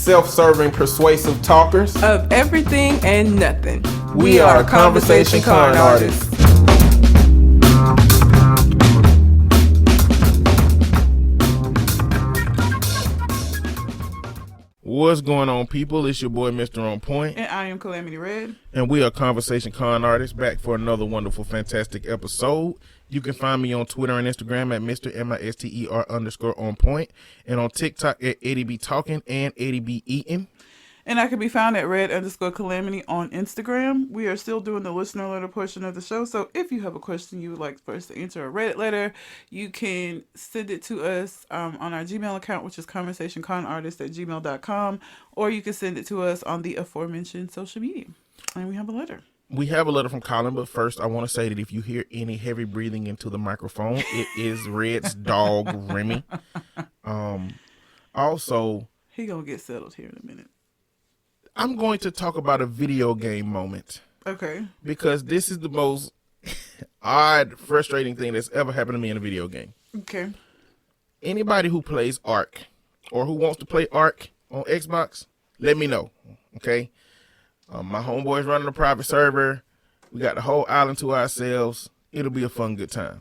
self-serving, persuasive talkers of everything and nothing. We are conversation con artists. What's going on, people? It's your boy, Mr. On Point. And I am Calamity Red. And we are Conversation Con Artists, back for another wonderful, fantastic episode. You can find me on Twitter and Instagram at Mr. MISTER_on point. And on TikTok at ADB Talking and ADB Eating. And I can be found at Red_Calamity on Instagram. We are still doing the listener letter portion of the show. So if you have a question you would like for us to answer a Reddit letter, you can send it to us on our Gmail account, which is conversationconartist@gmail.com. Or you can send it to us on the aforementioned social media. And we have a letter. We have a letter from Colin, but first I want to say that if you hear any heavy breathing into the microphone, it is Red's dog, Remy. Also, he gonna get settled here in a minute. I'm going to talk about a video game moment. Okay. Because this is the most odd, frustrating thing that's ever happened to me in a video game. Okay. Anybody who plays Ark or who wants to play Ark on Xbox, let me know. Okay. My homeboy's running a private server. We got the whole island to ourselves. It'll be a fun, good time.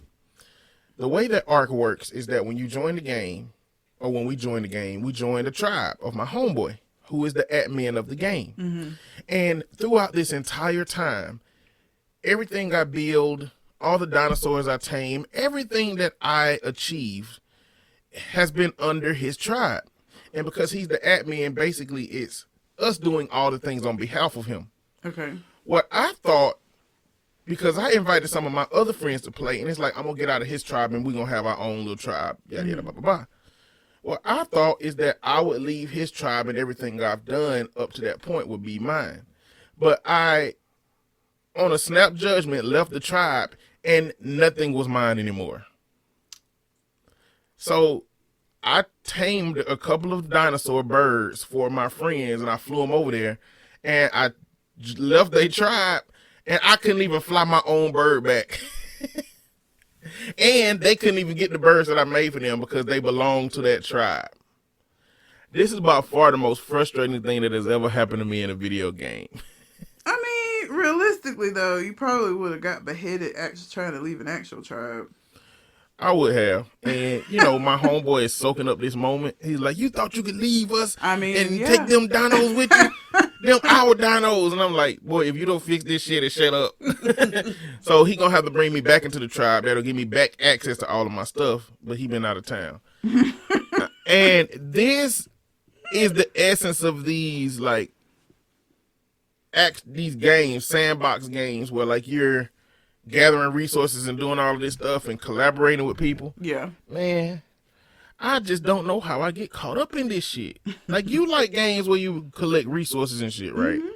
The way that Ark works is that when you join the game, or when we join the game, we join the tribe of my homeboy, who is the admin of the game. Mm-hmm. And throughout this entire time, everything I build, all the dinosaurs I tame, everything that I achieved has been under his tribe. And because he's the admin, basically it's us doing all the things on behalf of him. Okay. What I thought, because I invited some of my other friends to play, and it's like, I'm going to get out of his tribe and we're going to have our own little tribe, yada, yada, blah, blah, blah. What I thought is that I would leave his tribe and everything I've done up to that point would be mine. But I, on a snap judgment, left the tribe and nothing was mine anymore. So I tamed a couple of dinosaur birds for my friends and I flew them over there and I left their tribe and I couldn't even fly my own bird back. And they couldn't even get the birds that I made for them because they belong to that tribe. This is by far the most frustrating thing that has ever happened to me in a video game. I mean, realistically, though, you probably would have got beheaded actually trying to leave an actual tribe. I would have. And, you know, my homeboy is soaking up this moment. He's like, you thought you could leave us and take them dinos with you? Them our dinos. And I'm like, boy, if you don't fix this shit and shut up. So he gonna have to bring me back into the tribe. That'll give me back access to all of my stuff. But he been out of town. And this is the essence of these, like, these games, sandbox games, where, like, you're gathering resources and doing all of this stuff and collaborating with people. Yeah. Man, I just don't know how I get caught up in this shit. Like, you like games where you collect resources and shit, right? Mm-hmm.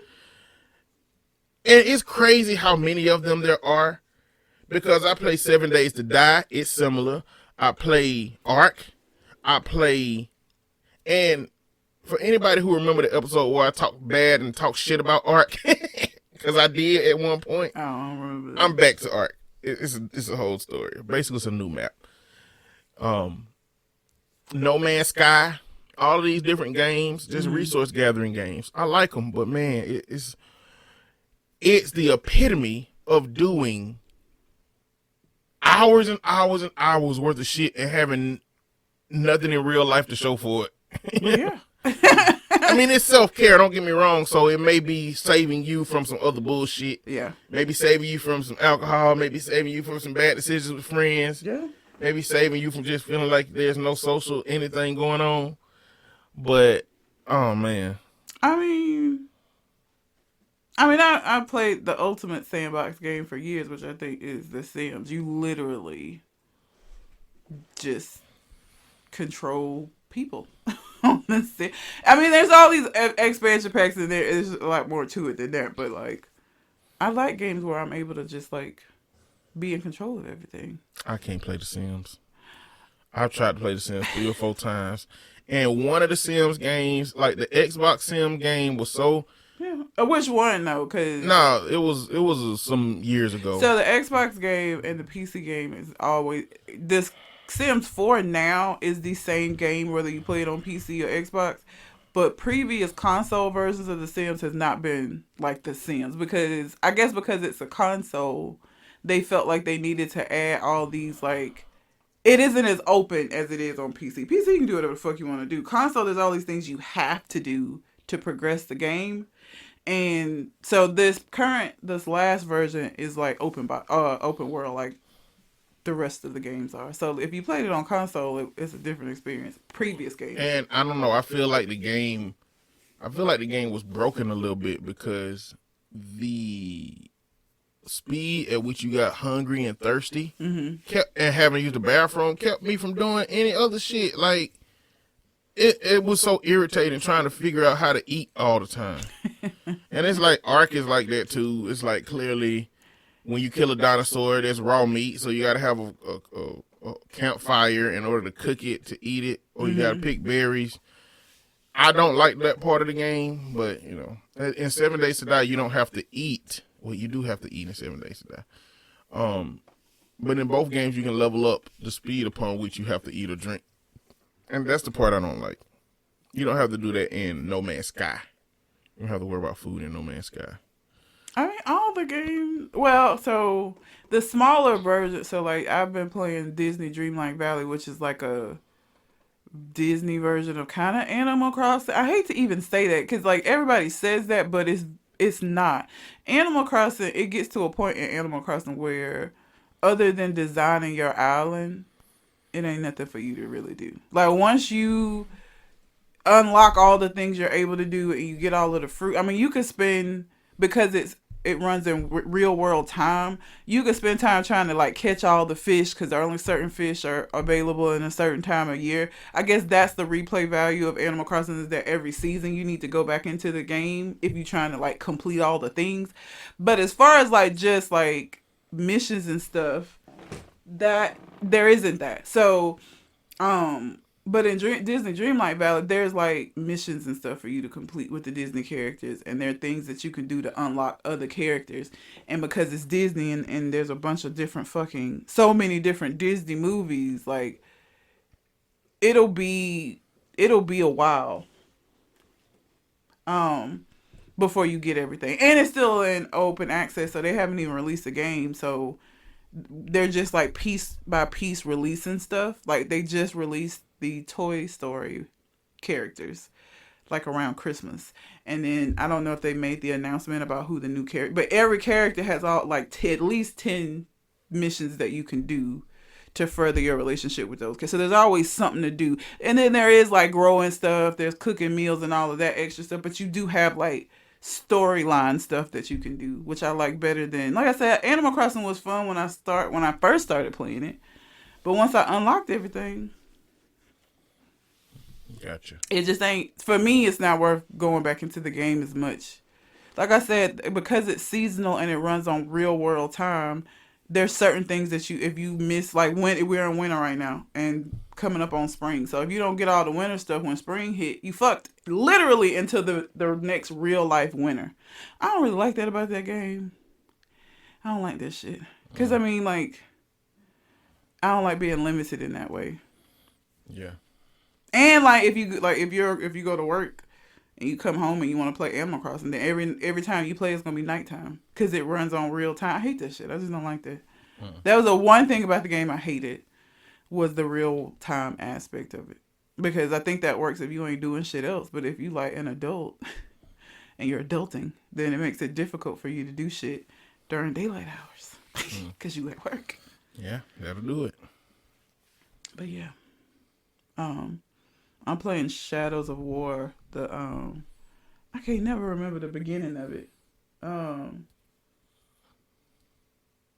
And it's crazy how many of them there are. Because I play 7 Days to Die. It's similar. I play Ark. And for anybody who remember the episode where I talk bad and talk shit about Ark, because I did at one point. I don't remember that. I'm back to Ark. It's a whole story. Basically, it's a new map. No Man's Sky, all of these different games, just resource gathering games. I like them, but man, it's the epitome of doing hours and hours and hours worth of shit and having nothing in real life to show for it. Yeah. I mean, it's self-care, don't get me wrong, so it may be saving you from some other bullshit. Yeah. Maybe saving you from some alcohol, maybe saving you from some bad decisions with friends. Yeah. Maybe saving you from just feeling like there's no social anything going on. But, oh, man. I played the ultimate sandbox game for years, which I think is The Sims. You literally just control people. I mean, there's all these expansion packs in there. There's a lot more to it than that. But, like, I like games where I'm able to just, like, be in control of everything. I can't play The Sims. I've tried to play The Sims 3 or 4 times. And one of the Sims games, like the Xbox Sim game, was so... Yeah. Which one, though? No, it was some years ago. So the Xbox game and the PC game is always... This Sims 4 now is the same game whether you play it on PC or Xbox. But previous console versions of The Sims has not been like The Sims because I guess because it's a console, they felt like they needed to add all these like it isn't as open as it is on PC. PC you can do whatever the fuck you want to do. Console there's all these things you have to do to progress the game. And so this last version is like open world like the rest of the games are. So if you played it on console, it's a different experience. Previous games. And I don't know. I feel like the game was broken a little bit because the speed at which you got hungry and thirsty kept and having to use the bathroom kept me from doing any other shit. Like it was so irritating trying to figure out how to eat all the time. And it's like Ark is like that too. It's like clearly when you kill a dinosaur, there's raw meat, so you got to have a campfire in order to cook it, to eat it, or you got to pick berries. I don't like that part of the game, but, you know, in 7 Days to Die, you don't have to eat. Well, you do have to eat in 7 Days to Die. But in both games, you can level up the speed upon which you have to eat or drink. And that's the part I don't like. You don't have to do that in No Man's Sky. You don't have to worry about food in No Man's Sky. I mean, all the games. Well, so the smaller version. So, like, I've been playing Disney Dreamlight Valley, which is like a Disney version of kind of Animal Crossing. I hate to even say that because, like, everybody says that, but it's not. Animal Crossing. It gets to a point in Animal Crossing where, other than designing your island, it ain't nothing for you to really do. Like once you unlock all the things you're able to do and you get all of the fruit. I mean, you could spend because it runs in real world time. You could spend time trying to like catch all the fish because only certain fish are available in a certain time of year. I guess that's the replay value of Animal Crossing is that every season you need to go back into the game if you're trying to like complete all the things. But as far as like just like missions and stuff, that there isn't that. So, but in Disney Dreamlight Valley, there's like missions and stuff for you to complete with the Disney characters, and there are things that you can do to unlock other characters. And because it's Disney and there's a bunch of different so many different Disney movies, like it'll be a while, before you get everything. And it's still in open access, so they haven't even released a game, so they're just like piece by piece releasing stuff. Like they just released the Toy Story characters like around Christmas, and then I don't know if they made the announcement about who the new character, but every character has all like at least 10 missions that you can do to further your relationship with those kids. So there's always something to do, and then there is like growing stuff, there's cooking meals and all of that extra stuff, but you do have like storyline stuff that you can do, which I like better than, like I said, Animal Crossing was fun when I first started playing it, but once I unlocked everything, gotcha. It just ain't, for me, it's not worth going back into the game as much. Like I said, because it's seasonal and it runs on real world time, there's certain things that if you miss, like when we're in winter right now and coming up on spring. So if you don't get all the winter stuff when spring hit, you fucked literally into the next real life winter. I don't really like that about that game. I don't like that shit. Because I mean, like, I don't like being limited in that way. Yeah. And like if you go to work and you come home and you want to play Animal Crossing, then every time you play it's gonna be nighttime because it runs on real time. I hate that shit. I just don't like that. That was the one thing about the game I hated was the real time aspect of it, because I think that works if you ain't doing shit else. But if you like an adult and you're adulting, then it makes it difficult for you to do shit during daylight hours because you at work. Yeah, that'll do it. But yeah, I'm playing Shadows of War. I can't never remember the beginning of it.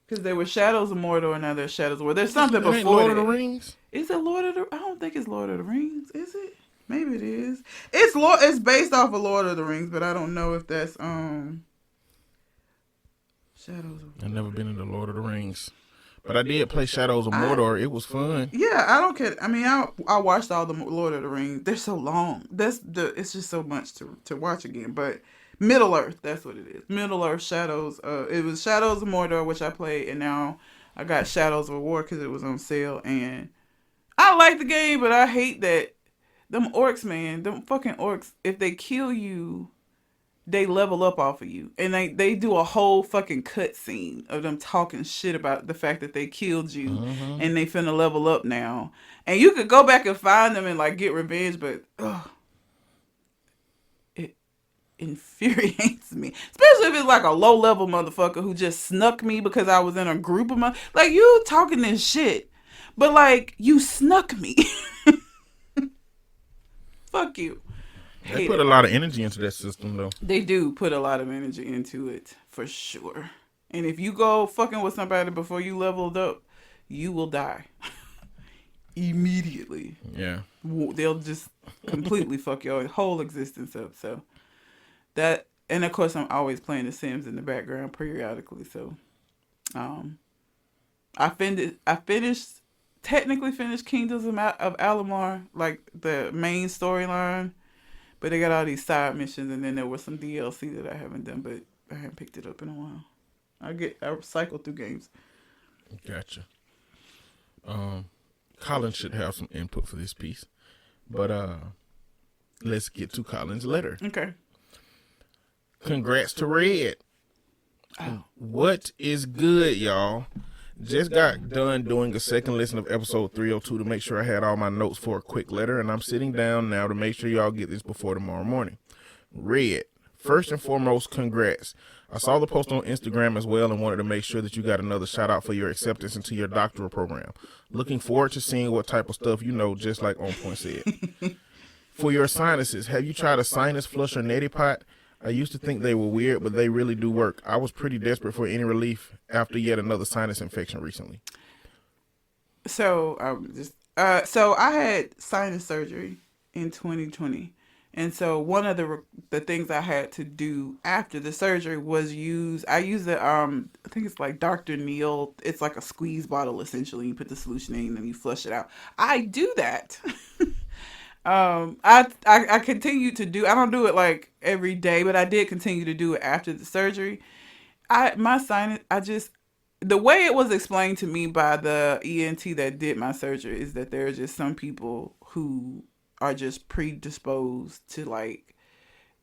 Because there were Shadows of Mordor and now there's Shadows of War. There's something before Lord that. of the Rings? Is it Lord of the? I don't think it's Lord of the Rings. Is it? Maybe it is. It's based off of Lord of the Rings, but I don't know if that's Shadows of War. I've never been into Lord of the Rings. But I did play Shadows of Mordor. It was fun. Yeah, I don't care. I mean, I watched all the Lord of the Rings. They're so long. It's just so much to watch again. But Middle Earth, that's what it is. Middle Earth Shadows. It was Shadows of Mordor, which I played, and now I got Shadows of War because it was on sale. And I like the game, but I hate that them orcs, man, them fucking orcs, if they kill you, they level up off of you. And they do a whole fucking cut scene of them talking shit about the fact that they killed you and they finna level up now. And you could go back and find them and like get revenge, but it infuriates me. Especially if it's like a low level motherfucker who just snuck me because I was in a group of my like you talking this shit. But like you snuck me. Fuck you. They put a lot of energy into that system, though. They do put a lot of energy into it, for sure. And if you go fucking with somebody before you leveled up, you will die. Immediately. Yeah. They'll just completely fuck your whole existence up. So, that, and of course, I'm always playing The Sims in the background periodically. So, technically finished Kingdoms of Alamar, like the main storyline. But they got all these side missions, and then there was some DLC that I haven't done, but I haven't picked it up in a while. I cycle through games. Gotcha. Colin should have some input for this piece, but let's get to Colin's letter. Okay. Congrats to Red. Oh. What is good, y'all? Just got done doing a second listen of episode 302 to make sure I had all my notes for a quick letter, and I'm sitting down now to make sure y'all get this before tomorrow morning. Red, first and foremost, congrats. I saw the post on Instagram as well and wanted to make sure that you got another shout out for your acceptance into your doctoral program. Looking forward to seeing what type of stuff you know, just like On Point said. For your sinuses, have you tried a sinus flush or neti pot? I used to think they were weird, but they really do work. I was pretty desperate for any relief after yet another sinus infection recently. So I had sinus surgery in 2020, and so one of the things I had to do after the surgery was I use the I think it's like Dr. Neal. It's like a squeeze bottle essentially. You put the solution in and you flush it out. I do that. I continue to do, I don't do it like every day, but I did continue to do it after the surgery. My sinus, the way it was explained to me by the ENT that did my surgery is that there are just some people who are just predisposed to like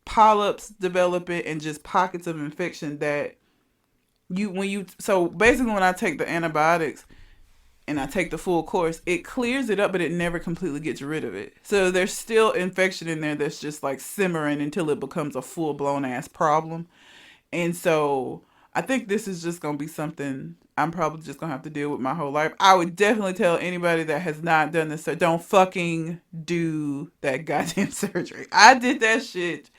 polyps developing and just pockets of infection that so basically when I take the antibiotics, and I take the full course, it clears it up, but it never completely gets rid of it. So there's still infection in there that's just like simmering until it becomes a full-blown ass problem. And so I think this is just going to be something I'm probably just going to have to deal with my whole life. I would definitely tell anybody that has not done this, don't fucking do that goddamn surgery. I did that shit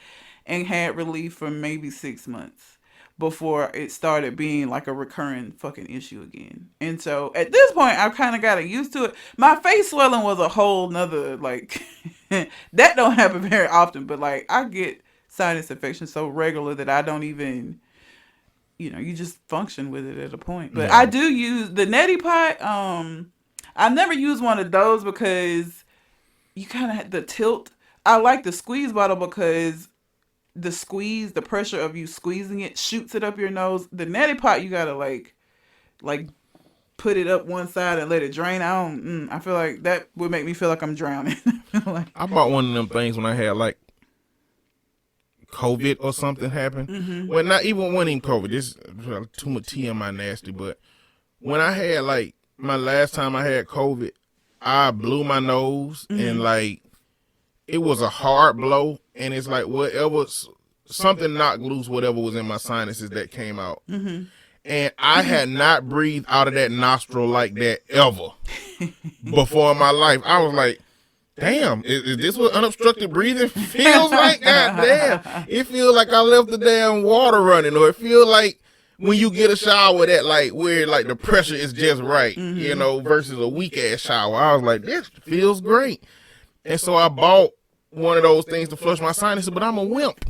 and had relief for maybe 6 months before it started being like a recurring fucking issue again. And so at this point, I've kind of gotten used to it. My face swelling was a whole nother, like, that don't happen very often, but like I get sinus infection so regular that I don't even, you just function with it at a point. But yeah. I do use the neti pot. I've never used one of those because you kind of have the tilt. I like the squeeze bottle because the pressure of you squeezing it shoots it up your nose. The neti pot, you gotta like put it up one side and let it drain. I feel like that would make me feel like I'm drowning. I bought one of them things when I had like COVID or something happen. Mm-hmm. Well, not even when in COVID. This is too much TMI nasty, but when I had like my last time I had COVID, I blew my nose and like it was a hard blow, and it's like whatever, something knocked loose whatever was in my sinuses that came out. Mm-hmm. And I had not breathed out of that nostril like that ever before in my life. I was like, damn, is this what unobstructed breathing feels like? God damn. It feels like I left the damn water running, or it feels like when you get a shower that like where like the pressure is just right, versus a weak ass shower. I was like, this feels great. And so I bought one of those things to flush my sinuses, but I'm a wimp.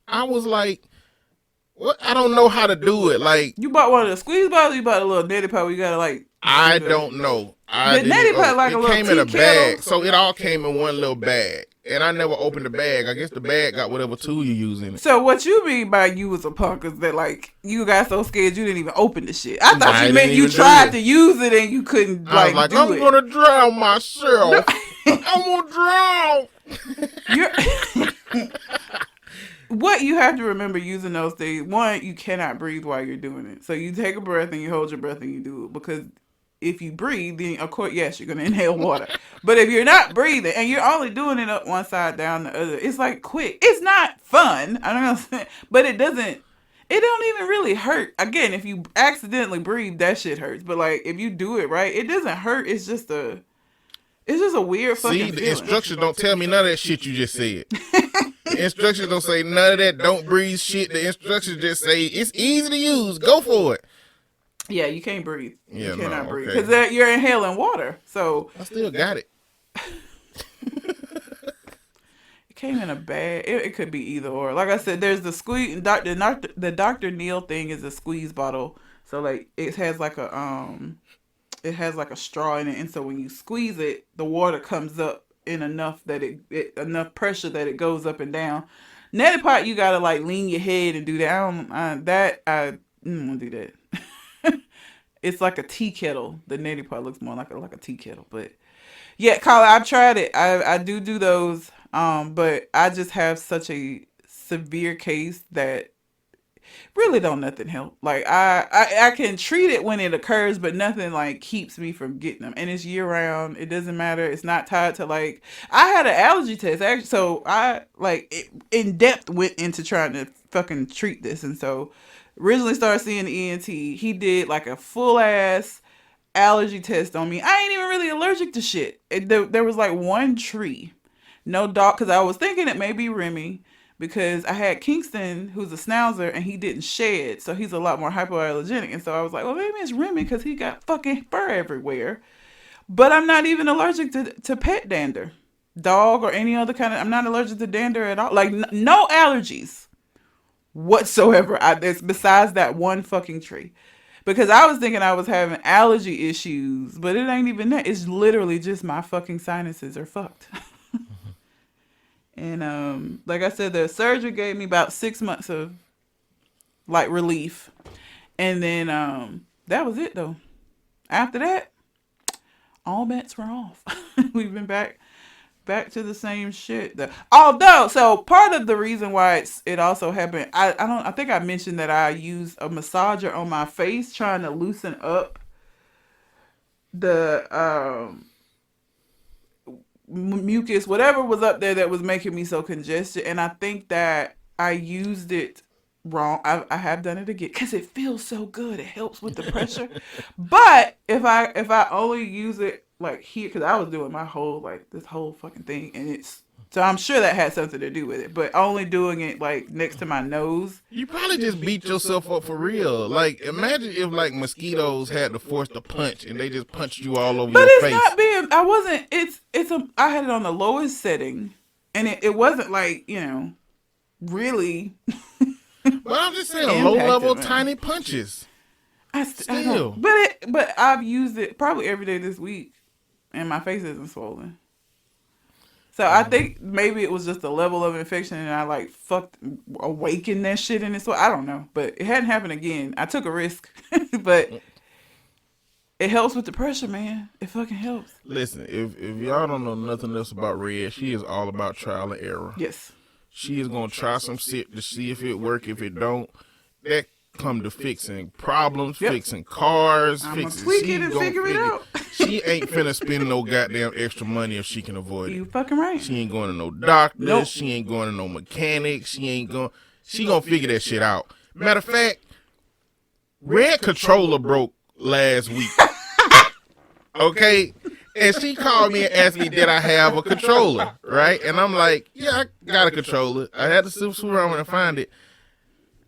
I was like, what? I don't know how to do it. Like, you bought one of the squeeze bottles, you bought a little neti pot where you gotta like. I don't know. The neti pot like a little came in a bag, so it all came in one little bag. And I never opened the bag. I guess the bag got whatever tool you use in it. So what you mean by you was a punk is that like you got so scared you didn't even open the shit. I thought you meant you tried to use it and you couldn't I was like, I'm gonna drown myself. I'm gonna drown. You're what you have to remember using those things. One, you cannot breathe while you're doing it. So you take a breath and you hold your breath and you do it, because if you breathe, then of course, yes, you're gonna inhale water. But if you're not breathing and you're only doing it up one side, down the other, it's like quick. It's not fun. I don't know, but it doesn't. It don't even really hurt. Again, if you accidentally breathe, that shit hurts. But like if you do it right, it doesn't hurt. It's just a weird fucking See, the feeling. instructions don't tell me none of that shit you just said. The instructions don't say none of that don't breathe shit. The instructions just say it's easy to use. Go for it. Yeah, you can't breathe. Yeah, You cannot no, breathe okay. because you're inhaling water. So I still got it. it came in a bag. It could be either or. Like I said, there's the squeeze. The Dr. Neil thing is a squeeze bottle. So like it has like a straw in it, and so when you squeeze it, the water comes up in enough that it enough pressure that it goes up and down. Neti pot, you gotta like lean your head and do that. I don't want to do that. It's like a tea kettle. The neti pot looks more like a tea kettle, but yeah, Carla, I've tried it. I do those, but I just have such a severe case that really don't nothing help. Like I can treat it when it occurs, but nothing like keeps me from getting them. And it's year round. It doesn't matter. It's not tied to like I had an allergy test actually, so I in depth went into trying to fucking treat this, and so originally started seeing the ENT. He did like a full ass allergy test on me. I ain't even really allergic to shit. There was like one tree, no dog, because I was thinking it may be Remy. Because I had Kingston, who's a schnauzer, and he didn't shed, so he's a lot more hypoallergenic. And so I was like, well, maybe it's Remy because he got fucking fur everywhere. But I'm not even allergic to pet dander, dog or any other kind of. I'm not allergic to dander at all. Like no allergies whatsoever. It's besides that one fucking tree. Because I was thinking I was having allergy issues, but it ain't even that. It's literally just my fucking sinuses are fucked. And like I said, the surgery gave me about 6 months of like relief. And then that was it though. After that, all bets were off. We've been back to the same shit. Although, so part of the reason why it also happened, I think I mentioned that I used a massager on my face trying to loosen up the mucus, whatever was up there that was making me so congested, and I think that I used it wrong. I have done it again because it feels so good. It helps with the pressure. But if I only use it like here, because I was doing my whole this whole fucking thing, and so I'm sure that had something to do with it. But only doing it like next to my nose. You probably just beat yourself up for real. Like imagine if like mosquitoes had to force the punch and they just punched you all over your face. But it's not being. I wasn't. I had it on the lowest setting, and it wasn't like really. But I'm just saying, low level tiny punches. Still, but I've used it probably every day this week, and my face isn't swollen. So I think maybe it was just the level of infection, and I awakened that shit in it. So I don't know, but it hadn't happened again. I took a risk, but it helps with the pressure, man. It fucking helps. Listen, if y'all don't know nothing else about Red, she is all about trial and error. Yes. She is gonna try some shit to see if it work. If it don't, that come to fixing problems, fixing cars, I'm gonna tweak it and figure it out. She ain't finna spend no goddamn extra money if she can avoid it. You fucking right. She ain't going to no doctor. Nope. She ain't going to no mechanic. She gonna figure that shit out. Matter of fact, Red controller broke last week. Okay? And she called me and asked me, did I have a controller? Right? And I'm like, yeah, I got a controller. I had to swoop around and find it.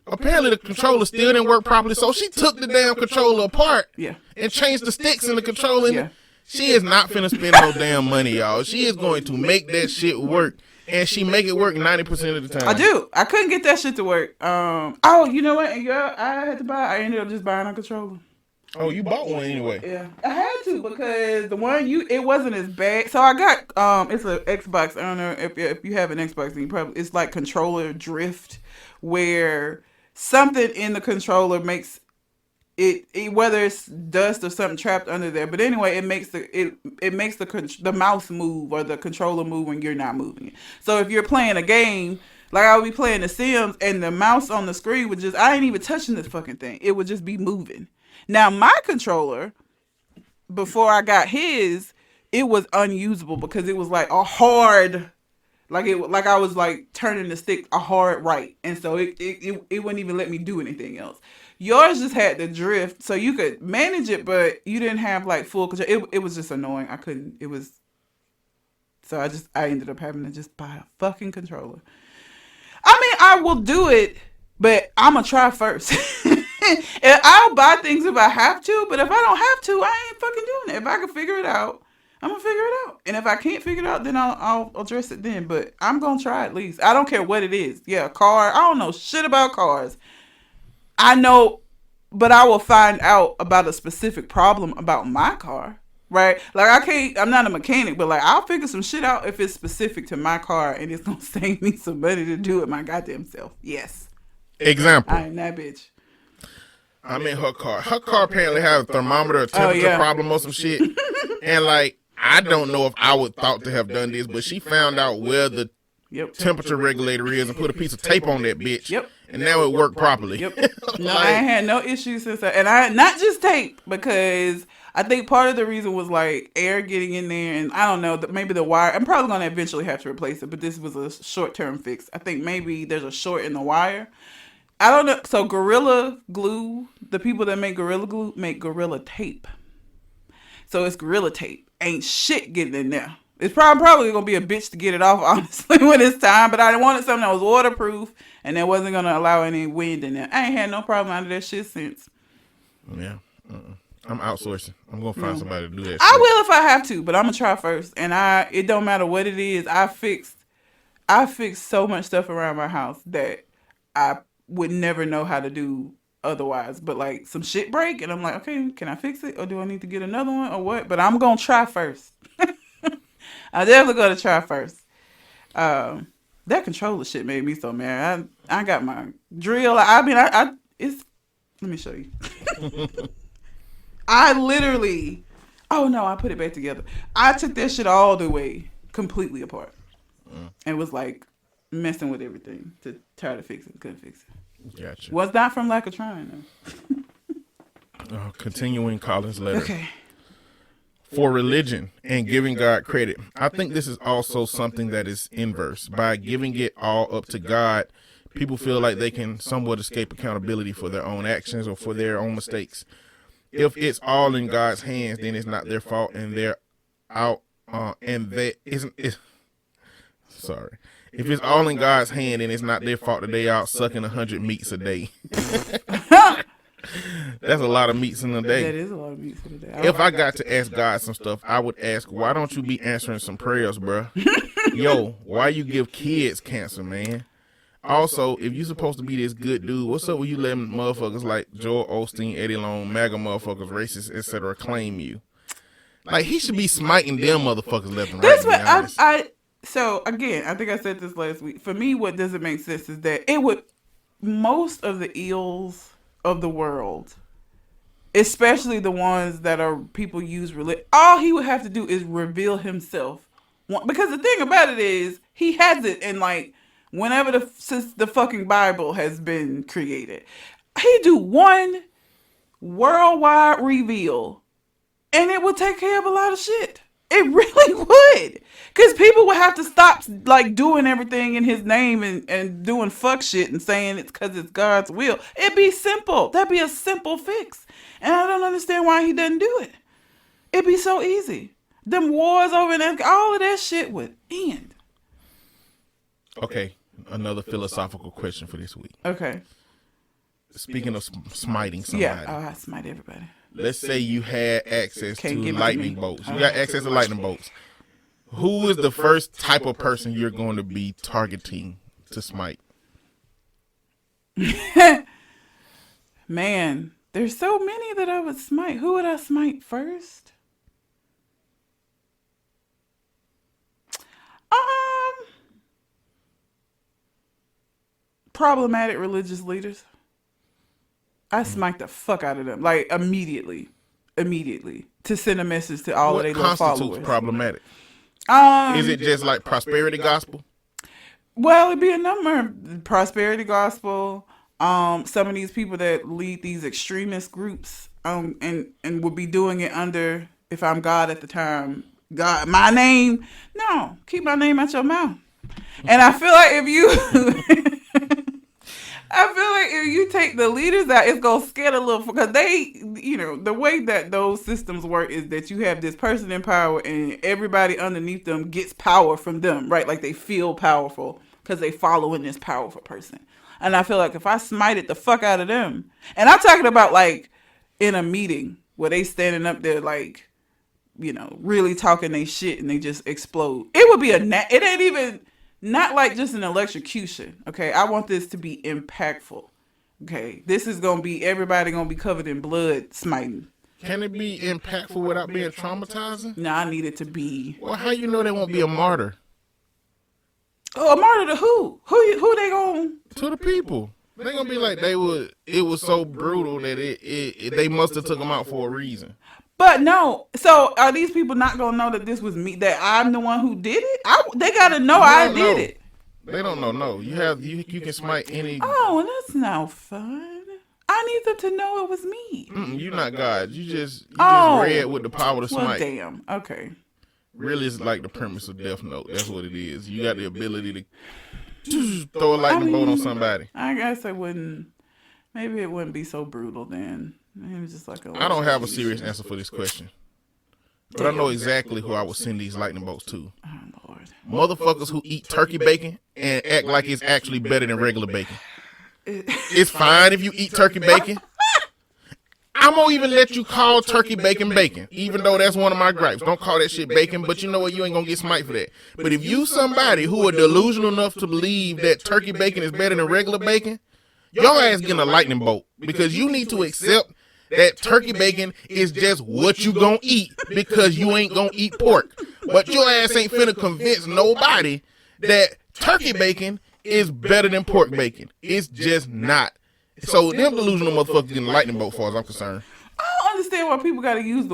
Apparently the controller still didn't work properly, so she took the damn controller apart and changed the sticks in the controller. Yeah. She is not finna spend no damn money, y'all. She is going to make that shit work, and she make it work 90% of the time. I do. I couldn't get that shit to work. Oh, you know what? Yeah, I had to buy. I ended up just buying a controller. Oh, you bought one anyway? Yeah, I had to because the one it wasn't as bad. So I got it's an Xbox. I don't know if you have an Xbox, then it's like controller drift, where something in the controller makes it whether it's dust or something trapped under there. But anyway, it makes the mouse move or the controller move when you're not moving it. So if you're playing a game, like I would be playing The Sims, and the mouse on the screen would I ain't even touching this fucking thing. It would just be moving. Now my controller, before I got his, it was unusable because it was like a hard, like I was like turning the stick a hard right, and so it wouldn't even let me do anything else. Yours just had the drift, so you could manage it, but you didn't have like full control. It was just annoying. I couldn't. It was so I ended up having to just buy a fucking controller. I mean, I will do it, but I'm gonna try first. And I'll buy things if I have to, but if I don't have to, I ain't fucking doing it. If I can figure it out, I'm gonna figure it out. And if I can't figure it out, then I'll address it then. But I'm gonna try at least. I don't care what it is. Yeah, a car. I don't know shit about cars. I know, but I will find out about a specific problem about my car. Right? Like I'm not a mechanic, but like I'll figure some shit out if it's specific to my car and it's gonna save me some money to do it my goddamn self. Yes. Example. I ain't that bitch. I'm in her car. Her car apparently has a thermometer, a temperature problem or some shit. And like, I don't know if I would thought to have done this, but she found out where the temperature regulator is and put a piece of tape on that bitch. Yep. And now it worked properly. Yep. No, I ain't had no issues since and I not just tape, because I think part of the reason was like air getting in there, and I don't know, maybe the wire. I'm probably gonna eventually have to replace it, but this was a short-term fix. I think maybe there's a short in the wire. I don't know. So Gorilla Glue, the people that make Gorilla Glue make Gorilla Tape. So it's Gorilla Tape. Ain't shit getting in there. It's probably going to be a bitch to get it off, honestly, when it's time. But I wanted something that was waterproof and that wasn't going to allow any wind in there. I ain't had no problem out of that shit since. Yeah. I'm outsourcing. I'm going to find somebody to do that I will if I have to, but I'm going to try first. And it don't matter what it is. I fixed so much stuff around my house that I would never know how to do otherwise. But like some shit break and I'm like, okay, can I fix it or do I need to get another one or what? But I'm gonna try first. I definitely gonna try first. That controller shit made me so mad. I got my drill. It's, let me show you. I literally, oh no, I put it back together. I took that shit all the way completely apart and was like messing with everything to try to fix it. Couldn't fix it. Gotcha. Was not from lack of trying, though. Continuing Colin's letter. Okay. For religion and giving God credit, I think this is also something that is inverse. By giving it all up to God, people feel like they can somewhat escape accountability for their own actions or for their own mistakes. If it's all in God's hands, then it's not their fault, and they're out. And that isn't. Sorry. If it's all in God's hand, and it's not their fault that they out sucking 100 meats a day. That's a lot of meats in a day. That is a lot of meats in a day. If I got to ask God some stuff, I would ask, why don't you be answering some prayers, bruh? Yo, why you give kids cancer, man? Also, if you supposed to be this good dude, what's up with you letting motherfuckers like Joel Osteen, Eddie Long, MAGA motherfuckers, racists, etc. claim you? Like, he should be smiting them motherfuckers left and right. That's what so again, I think I said this last week. For me, what doesn't make sense is that most of the ills of the world, especially the ones that are people use religion, all he would have to do is reveal himself. Because the thing about it is, he has it in like whenever since the fucking Bible has been created, he do one worldwide reveal, and it would take care of a lot of shit. It really would. Because people would have to stop like doing everything in his name and doing fuck shit and saying it's because it's God's will. It'd be simple. That'd be a simple fix. And I don't understand why he doesn't do it. It'd be so easy. Them wars over in Africa, all of that shit would end. Okay, another philosophical question for this week. Okay. Speaking of smiting somebody. Yeah, I smite everybody. Let's say you had access to lightning bolts. You got access to lightning bolts. Who is the first type of person you're going to be targeting to smite? Man, there's so many that I would smite. Who would I smite first? Problematic religious leaders. I smite the fuck out of them, like immediately, to send a message to all of What their little constitutes followers. problematic? Is Um, it just like prosperity gospel? well, it'd be a number of prosperity gospel. Some of these people that lead these extremist groups, and would be doing it under, if I'm God at the time, God, my name. No, keep my name out your mouth. And I feel like if you, I feel like if you take the leaders out, it's gonna scare a little, because they, the way that those systems work is that you have this person in power, and everybody underneath them gets power from them, right? Like they feel powerful because they following this powerful person. And I feel like if I smited the fuck out of them, and I'm talking about like in a meeting where they standing up there like, really talking they shit and they just explode. It would be it ain't even, not like just an electrocution. Okay. I want this to be impactful. Okay. This is going to be, everybody going to be covered in blood smiting. Can it be impactful without being traumatizing? No, I need it to be. Well, how you know they won't be a martyr? Oh, a martyr to who? Who they going to the people? They're gonna be like it was so brutal that they must have took them out for a reason. But no, so are these people not gonna know that this was me, that I'm the one who did it? They gotta know I did it. They don't know. No, you can smite any. Oh, that's no fun. I need them to know it was me. You're not God. You just read with the power to smite. Well, damn. Okay. Really, it's like the premise of Death Note. That's what it is. You got the ability to throw a lightning bolt on somebody. I guess maybe it wouldn't be so brutal then. Maybe just like I don't have a serious answer for this question. But I know exactly who I would send these lightning bolts to. Oh, Lord. Motherfuckers who eat turkey bacon and act like it's actually better than regular bacon. It's fine if you eat turkey bacon. I'm gonna even let you call turkey bacon bacon, even though that's one of my gripes. Don't call that shit bacon, but you know what? You ain't gonna get smite for that. But if you somebody who are delusional enough to believe that turkey bacon is better than regular bacon, your ass getting a lightning bolt, because you need to accept that turkey bacon is just what you gonna eat because you ain't gonna eat pork. But your ass ain't finna convince nobody that turkey bacon is better than pork bacon. It's just not. So them delusional motherfuckers getting a lightning bolt, as far as I'm concerned. I don't understand why people gotta use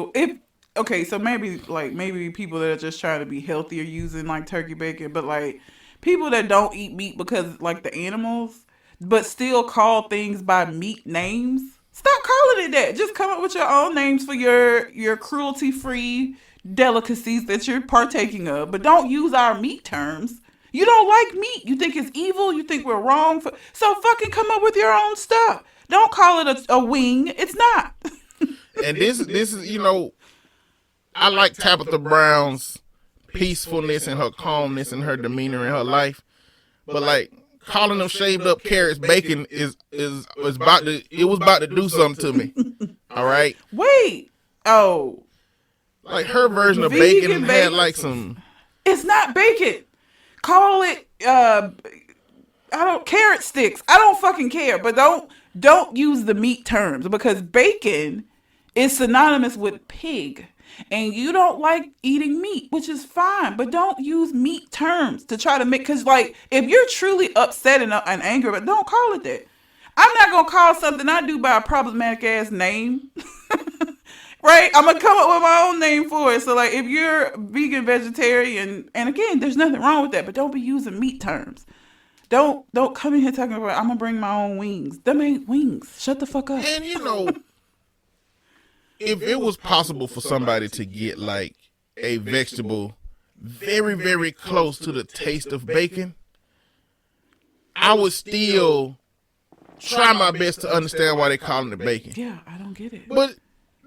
okay, so maybe people that are just trying to be healthier using like turkey bacon, but like people that don't eat meat because like the animals, but still call things by meat names. Stop calling it that. Just come up with your own names for your cruelty-free delicacies that you're partaking of, but don't use our meat terms. You don't like meat. You think it's evil. You think we're wrong. So fucking come up with your own stuff. Don't call it a wing. It's not. And this is, I like Tabitha Brown's peacefulness and her calmness and her demeanor in her life. But like calling them shaved up carrots bacon was about to do something to me. All right. Wait. Oh. Like her version of bacon had like some. It's not bacon. Call it carrot sticks. I don't fucking care, but don't use the meat terms, because bacon is synonymous with pig, and you don't like eating meat, which is fine, but don't use meat terms to try to make, because like if you're truly upset and angry, but don't call it that. I'm not gonna call something I do by a problematic ass name. Right? I'm going to come up with my own name for it. So, like, if you're vegan, vegetarian, and again, there's nothing wrong with that, but don't be using meat terms. Don't come in here talking about, I'm going to bring my own wings. Them ain't wings. Shut the fuck up. And, if it was possible for somebody to get, like, a vegetable very, very close to the taste of bacon, I would still try my best to understand why they calling it bacon. Yeah, I don't get it. But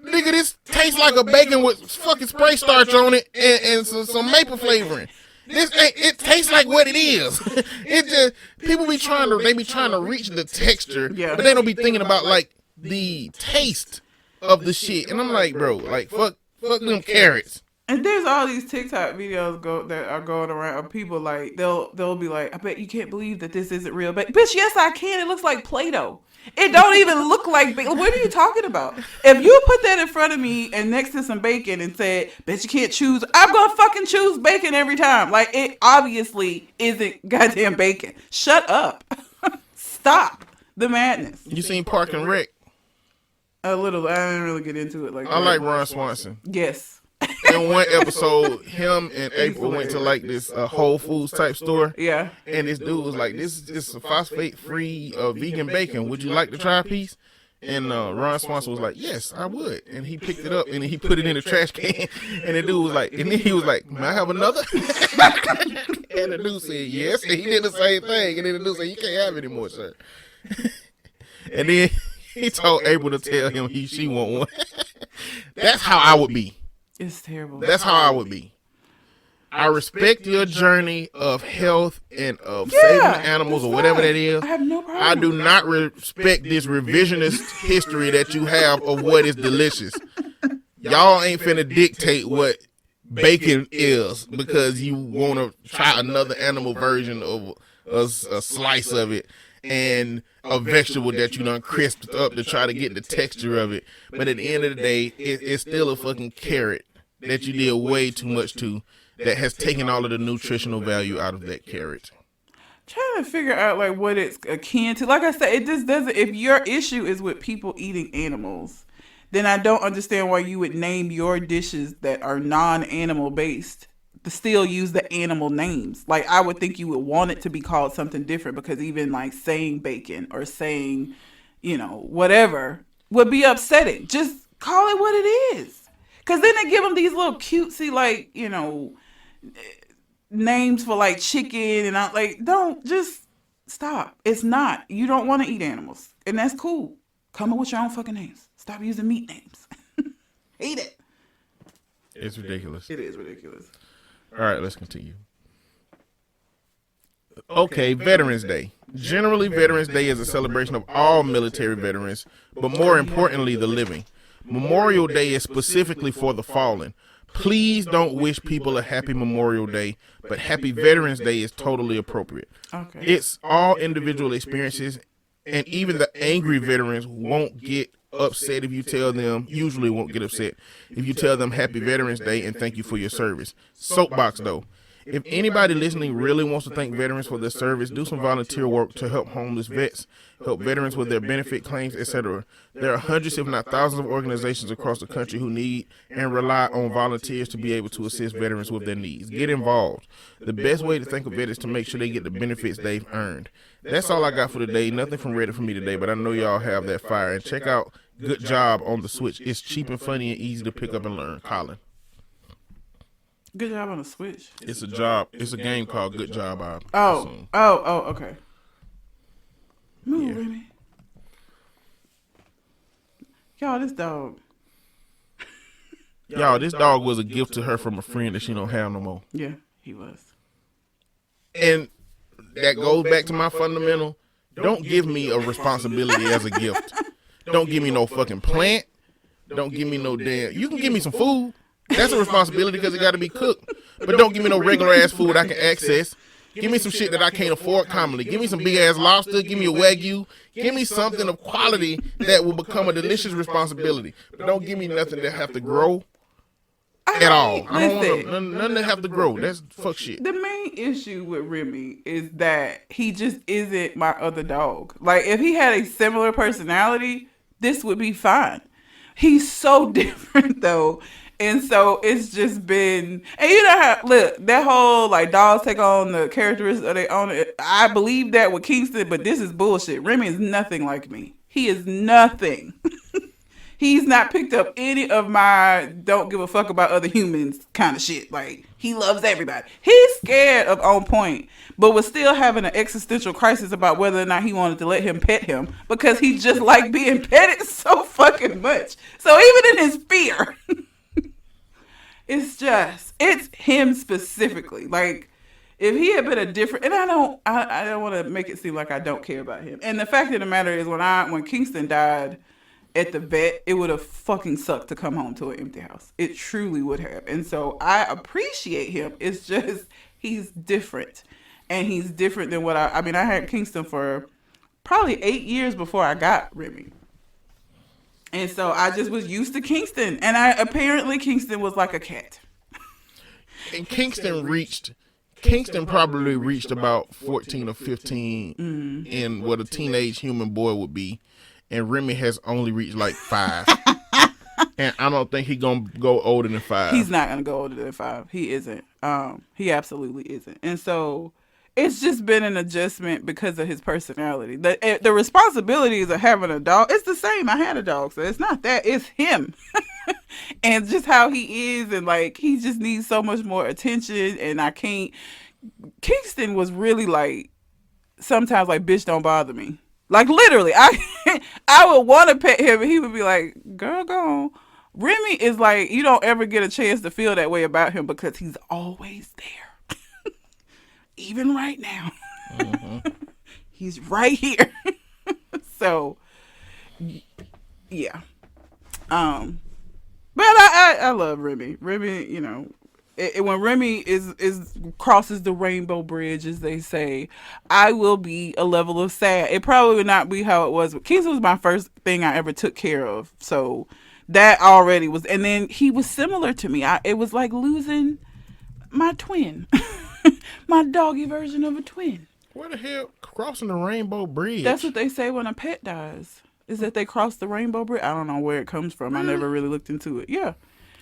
nigga, this tastes like a bacon with fucking spray starch on it and some maple flavoring. It tastes like what it is. It just, people be trying to reach the texture, but they don't be thinking about like the taste of the shit. And I'm like, bro, like fuck them carrots. And there's all these TikTok videos that are going around of people like they'll be like, I bet you can't believe that this isn't real bacon. Bitch, yes I can. It looks like Play-Doh. It don't even look like bacon. What are you talking about? If you put that in front of me and next to some bacon and said, bitch, you can't choose, I'm going to fucking choose bacon every time. Like, it obviously isn't goddamn bacon. Shut up. Stop the madness. You seen Park and Rec? A little. I didn't really get into it like I that. like Ron Swanson. Yes. In one episode, him and April went to like this Whole Foods type store, Yeah. and this dude was like, "This is just a phosphate-free vegan bacon. Would you like to try a piece?" And Ron Swanson was like, "Yes, I would." And he picked it up and he put it in the trash can. And the dude was like, and then he was like, "May I have another?" And the dude said, "Yes." And he did the same thing. And then the dude said, "You can't have it anymore, sir." And then he told April to tell him she want one. That's how I would be. It's terrible. That's how I would be. I respect your journey of health and of saving the animals or whatever that is. I have no problem. I do not respect this revisionist history that you have of what is delicious. Y'all ain't finna dictate what bacon is because you want to try another animal version of a slice of it and a vegetable that you done crisped up to try to get the texture of it. But at the end of the day, it's still a fucking carrot that you did way too much to, that has taken all of the nutritional value out of that carrot. Trying to figure out like what it's akin to. Like I said, it just doesn't. If your issue is with people eating animals, then I don't understand why you would name your dishes that are non-animal based to still use the animal names. Like I would think you would want it to be called something different, because even like saying bacon or saying, whatever would be upsetting. Just call it what it is. Because then they give them these little cutesy, like, names for like chicken, and I like, don't, just stop. It's not. You don't want to eat animals, and that's cool. Come up with your own fucking names. Stop using meat names. Hate it. It's ridiculous. It is ridiculous. All right, let's continue. Okay, Veterans Day. Generally, Veterans Day is a celebration of all military veterans, but more importantly, the living. Memorial Day is specifically for the fallen. Please don't wish people a happy Memorial Day, but Happy Veterans Day is totally appropriate. Okay. It's all individual experiences, and even the angry veterans won't get upset if you tell them, usually won't get upset if you tell them Happy Veterans Day and thank you for your service. Soapbox though. If anybody listening really wants to thank veterans for their service, do some volunteer work to help homeless vets, help veterans with their benefit claims, etc. There are hundreds, if not thousands, of organizations across the country who need and rely on volunteers to be able to assist veterans with their needs. Get involved. The best way to thank a vet is to make sure they get the benefits they've earned. That's all I got for today. Nothing from Reddit for me today, but I know y'all have that fire. And check out Good Job on the Switch. It's cheap and funny and easy to pick up and learn. Colin. Good Job on the Switch. It's a job. It's a game called Good Job. Okay. Move, Remy. Y'all, this dog. Y'all, this dog was a gift to her from a friend that she don't have no more. Yeah, he was. And that goes back to my fundamental. Don't give me a responsibility as a gift. Don't give me no fucking plant. Don't give me no damn. You can give me some food. That's a responsibility because it got to be cooked. But don't give me no regular ass food I can access. Give me some shit that I can't afford commonly. Give me some big ass lobster. Give me a Wagyu. Give me something of quality that will become a delicious responsibility. But don't give me nothing that have to grow at all. I don't want nothing that have to grow. That's fuck shit. The main issue with Remy is that he just isn't my other dog. Like, if he had a similar personality, this would be fine. He's so different though. And so it's just been, and you know how, look, that whole like dogs take on the characteristics of their own. I believe that with Kingston, but this is bullshit. Remy is nothing like me. He is nothing. He's not picked up any of my don't give a fuck about other humans kind of shit. Like, he loves everybody. He's scared of On Point, but was still having an existential crisis about whether or not he wanted to let him pet him because he just liked being petted so fucking much. So even in his fear, it's him specifically. Like, if he had been a different, and I don't want to make it seem like I don't care about him. And the fact of the matter is, when Kingston died at the vet, it would have fucking sucked to come home to an empty house. It truly would have. And so I appreciate him. It's just, he's different. And he's different than what I had Kingston for probably 8 years before I got Remy. And so I just was used to Kingston. And apparently Kingston was like a cat. And Kingston probably reached about 14 or 15 in what a teenage human boy would be. and Remy has only reached like 5. And I don't think he's gonna go older than 5. He's not gonna go older than 5. He isn't. He absolutely isn't. And so it's just been an adjustment because of his personality. The responsibilities of having a dog, it's the same. I had a dog, so it's not that. It's him. And just how he is, and like he just needs so much more attention, and I can't. Kingston was really like sometimes like, bitch, don't bother me. Like literally, I would want to pet him, and he would be like, girl, go on. Remy is like, you don't ever get a chance to feel that way about him because he's always there. Even right now. Mm-hmm. He's right here. So, yeah. But I love Remy. Remy, you know, when Remy crosses the rainbow bridge, as they say, I will be a level of sad. It probably would not be how it was. Kingston was my first thing I ever took care of. So that already was, and then he was similar to me. It was like losing my twin, my doggy version of a twin. Where the hell crossing the rainbow bridge? That's what they say when a pet dies. Is that they cross the rainbow bridge? I don't know where it comes from. Really? I never really looked into it. Yeah.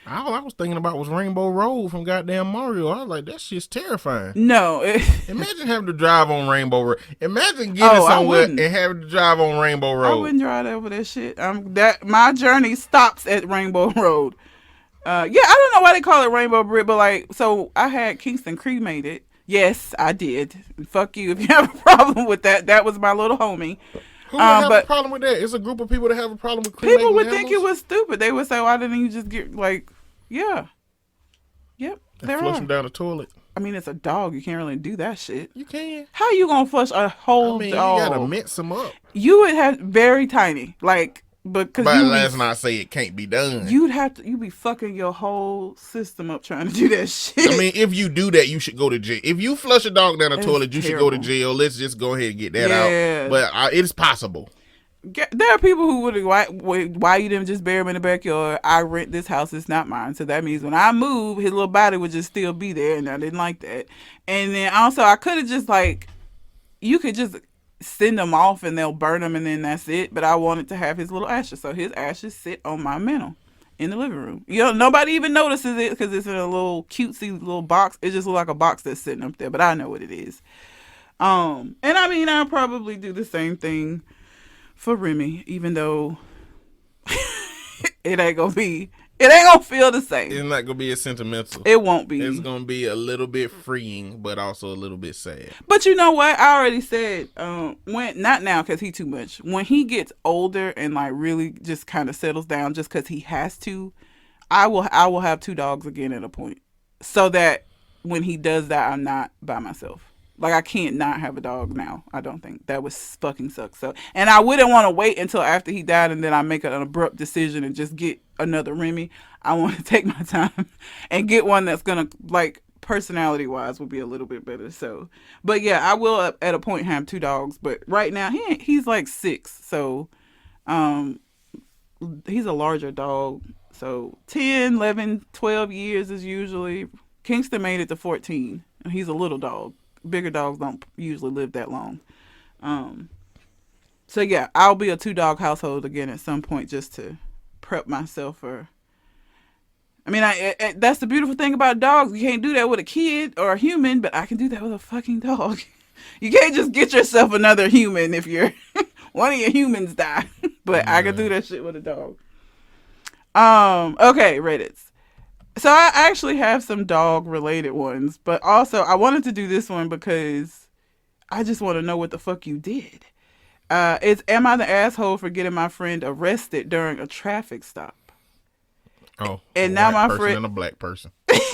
All I was thinking about was Rainbow Road from goddamn Mario. I was like, that shit's terrifying. No. Imagine having to drive on Rainbow Road. Imagine getting somewhere and having to drive on Rainbow Road. I wouldn't drive over that shit. My journey stops at Rainbow Road. Yeah, I don't know why they call it Rainbow Bridge, but like, so I had Kingston cremated. Yes, I did. Fuck you if you have a problem with that. That was my little homie. Who would have a problem with that? It's a group of people that have a problem with cremating people would animals? think it was stupid. They would say, why didn't you just get, like, yeah. Yep, and flush them down the toilet. I mean, it's a dog. You can't really do that shit. You can. How you gonna flush a whole dog? You gotta mix them up. You would have very tiny, like, but let's not say it can't be done. You'd be fucking your whole system up trying to do that shit. I mean, if you do that, you should go to jail. If you flush a dog down the toilet, you should go to jail. Let's just go ahead and get that out. But it's possible. There are people who would, why you didn't just bury him in the backyard? I rent this house, it's not mine. So that means when I move, his little body would just still be there, and I didn't like that. And then also, I could have just like, you could just send them off and they'll burn them and then that's it. But I wanted to have his little ashes, so his ashes sit on my mantle in the living room. You know, nobody even notices it because it's in a little cutesy little box. It just looks like a box that's sitting up there, but I know what it is. And I mean, I'll probably do the same thing for Remy, even though it ain't gonna feel the same. It's not gonna be as sentimental. It won't be. It's gonna be a little bit freeing, but also a little bit sad. But you know what? I already said, when, not now because he too much. When he gets older and like really just kind of settles down just because he has to, I will have 2 dogs again at a point. So that when he does that, I'm not by myself. Like, I can't not have a dog now. I don't think. That would fucking suck. So, and I wouldn't want to wait until after he died and then I make an abrupt decision and just get another Remy. I want to take my time and get one that's going to, like, personality-wise would be a little bit better. So, but yeah, I will at a point have 2 dogs. But right now, he's like 6. So, he's a larger dog. So, 10, 11, 12 years is usually. Kingston made it to 14. And he's a little dog. Bigger dogs don't usually live that long. So yeah, I'll be a 2-dog household again at some point just to prep myself for. I mean, that's the beautiful thing about dogs. You can't do that with a kid or a human, but I can do that with a fucking dog. You can't just get yourself another human if you're one of your humans die. But I can do that shit with a dog. Okay, Reddits. So I actually have some dog-related ones, but also I wanted to do this one because I just want to know what the fuck you did. Am I the asshole for getting my friend arrested during a traffic stop? Oh, and now my friend and a black person.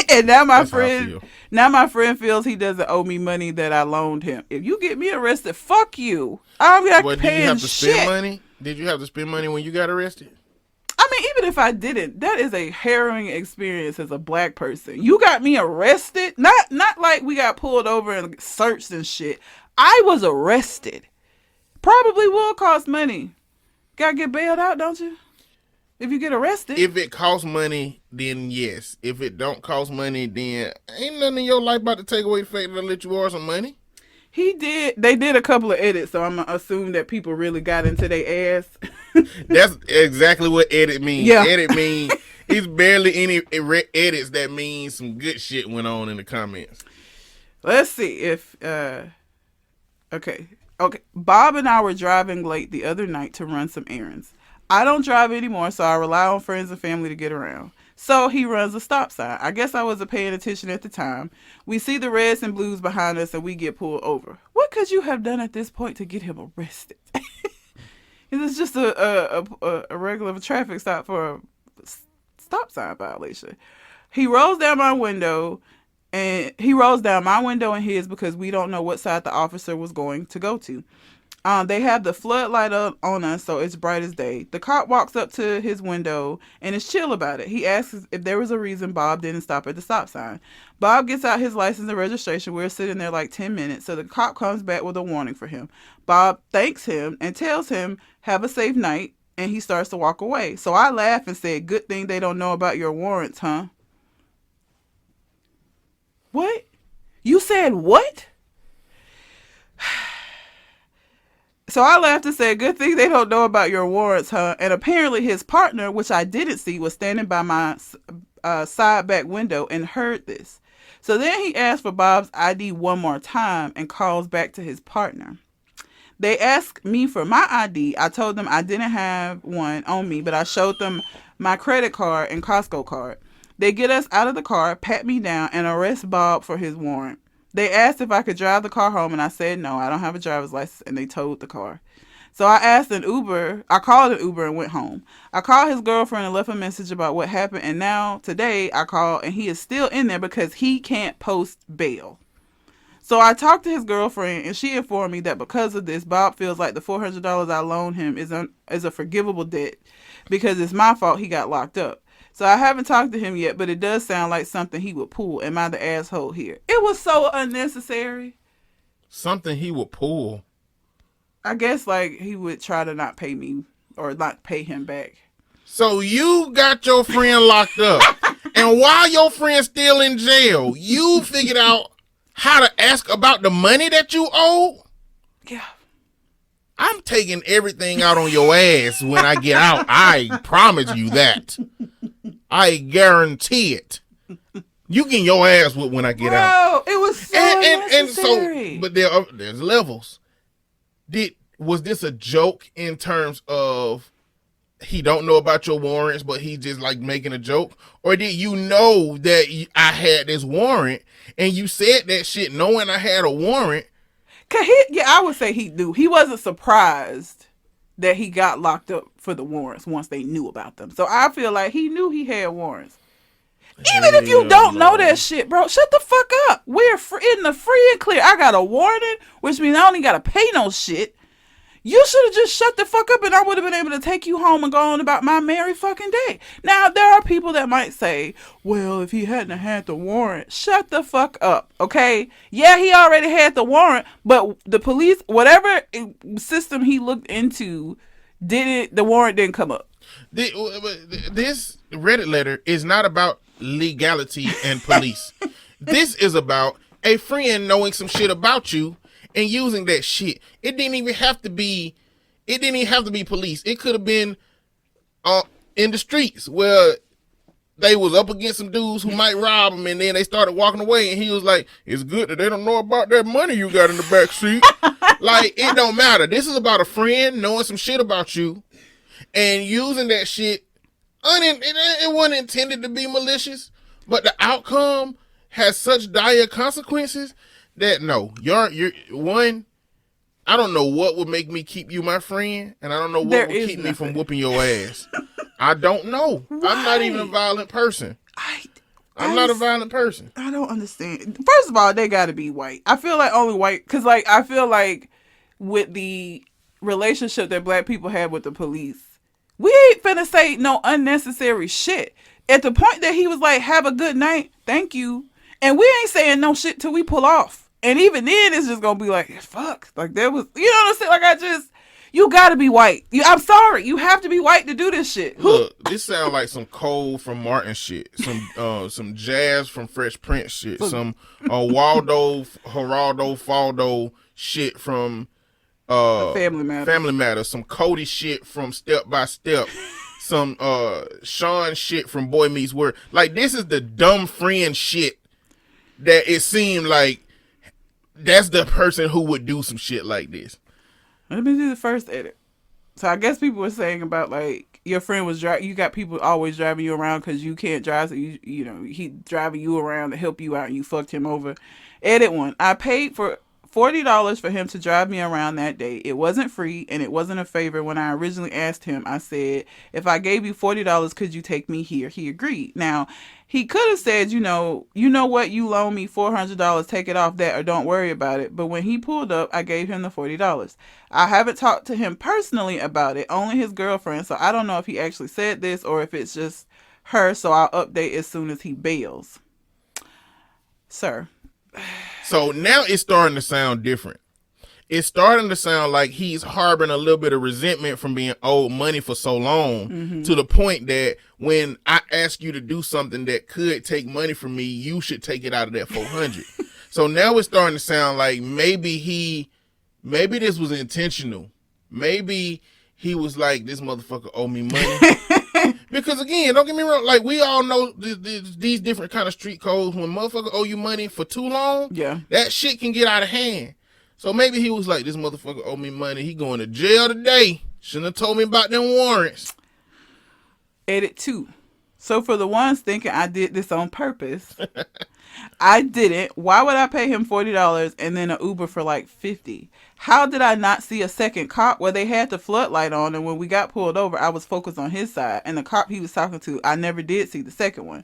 And now my friend feels he doesn't owe me money that I loaned him. If you get me arrested, fuck you. I'm not paying shit. Did you have to spend money? Did you have to spend money when you got arrested? I mean, even if I didn't, that is a harrowing experience as a black person. You got me arrested. Not like we got pulled over and searched and shit. I was arrested. Probably will cost money. Gotta get bailed out, don't you? If you get arrested. If it costs money, then yes. If it don't cost money, then ain't nothing in your life about to take away the fact that I let you borrow some money. He did. They did a couple of edits, so I'm gonna assume that people really got into their ass. That's exactly what edit means. Yeah. Edit means it's barely any edits that means some good shit went on in the comments. Let's see if okay. Bob and I were driving late the other night to run some errands. I don't drive anymore, so I rely on friends and family to get around. So he runs a stop sign. I guess I wasn't paying attention at the time. We see the reds and blues behind us and we get pulled over. What could you have done at this point to get him arrested? It's just a regular traffic stop for a stop sign violation. He rolls down my window and his because we don't know what side the officer was going to go to. They have the floodlight on us, so it's bright as day. The cop walks up to his window and is chill about it. He asks if there was a reason Bob didn't stop at the stop sign. Bob gets out his license and registration. We're sitting there like 10 minutes, so the cop comes back with a warning for him. Bob thanks him and tells him, have a safe night, and he starts to walk away. So I laugh and said, good thing they don't know about your warrants, huh? What? You said what? So I laughed and said, good thing they don't know about your warrants, huh? And apparently his partner, which I didn't see, was standing by my side back window and heard this. So then he asked for Bob's ID one more time and calls back to his partner. They asked me for my ID. I told them I didn't have one on me, but I showed them my credit card and Costco card. They get us out of the car, pat me down, and arrest Bob for his warrant. They asked if I could drive the car home, and I said no, I don't have a driver's license, and they towed the car. So I called an Uber and went home. I called his girlfriend and left a message about what happened, and now today I called, and he is still in there because he can't post bail. So I talked to his girlfriend, and she informed me that because of this, Bob feels like the $400 I loaned him is a forgivable debt because it's my fault he got locked up. So I haven't talked to him yet, but it does sound like something he would pull. Am I the asshole here? It was so unnecessary. Something he would pull. I guess like he would try to not pay me or not pay him back. So you got your friend locked up, and while your friend's still in jail, you figured out how to ask about the money that you owe? Yeah. I'm taking everything out on your ass when I get out. I promise you that. I guarantee it. You getting your ass whooped when I get out. Bro, it was so unnecessary. But there's levels. Was this a joke in terms of he don't know about your warrants, but he just like making a joke? Or did you know that I had this warrant and you said that shit knowing I had a warrant? I would say he knew. He wasn't surprised that he got locked up for the warrants once they knew about them. So I feel like he knew he had warrants. Even if you don't know that shit, bro, shut the fuck up. We're in the free and clear. I got a warning, which means I don't even got to pay no shit. You should have just shut the fuck up and I would have been able to take you home and go on about my merry fucking day. Now, there are people that might say, well, if he hadn't had the warrant, shut the fuck up, okay? Yeah, he already had the warrant, but the police, whatever system he looked into, the warrant didn't come up. This Reddit letter is not about legality and police. This is about a friend knowing some shit about you and using that shit. It didn't even have to be police. It could have been in the streets where they was up against some dudes who might rob them, and then they started walking away, and he was like, it's good that they don't know about that money you got in the back seat. Like, it don't matter. This is about a friend knowing some shit about you and using that shit. It wasn't intended to be malicious, but the outcome has such dire consequences that no, you're one. I don't know what would make me keep you my friend, and I don't know what would keep me from whooping your ass. I don't know. Right. I'm not even a violent person. I'm not a violent person. I don't understand. First of all, they got to be white. I feel like only white, because like I feel like with the relationship that black people have with the police, we ain't finna say no unnecessary shit. At the point that he was like, have a good night, thank you. And we ain't saying no shit till we pull off. And even then, it's just gonna be like, fuck. Like, there was, you know what I'm saying? Like, You gotta be white. I'm sorry. You have to be white to do this shit. Look, this sounds like some Cole from Martin shit, some Jazz from Fresh Prince shit, some Waldo Geraldo Faldo shit from Family Matters, some Cody shit from Step by Step, some Sean shit from Boy Meets World. Like, this is the dumb friend shit that it seemed like that's the person who would do some shit like this. Let me do the first edit. So I guess people were saying about, like, your friend was driving. You got people always driving you around because you can't drive. So you know, he driving you around to help you out, and you fucked him over. Edit 1. I paid for $40 for him to drive me around that day. It wasn't free, and it wasn't a favor. When I originally asked him, I said, if I gave you $40, could you take me here? He agreed. Now, he could have said, you know what, you loan me $400, take it off that, or don't worry about it. But when he pulled up, I gave him the $40. I haven't talked to him personally about it, only his girlfriend, so I don't know if he actually said this or if it's just her, so I'll update as soon as he bails. Sir. So now it's starting to sound different. It's starting to sound like he's harboring a little bit of resentment from being owed money for so long, to the point that when I ask you to do something that could take money from me, you should take it out of that 400. So now it's starting to sound like maybe this was intentional. Maybe he was like, this motherfucker owe me money. Because again, don't get me wrong, like, we all know these different kind of street codes. When motherfucker owe you money for too long, Yeah. that shit can get out of hand. So maybe he was like, this motherfucker owe me money. He going to jail today. Shouldn't have told me about them warrants. Edit 2. So for the ones thinking I did this on purpose, I didn't. Why would I pay him $40 and then an Uber for like $50? How did I not see a second cop? Well, they had the floodlight on, and when we got pulled over, I was focused on his side, and the cop he was talking to, I never did see the second one.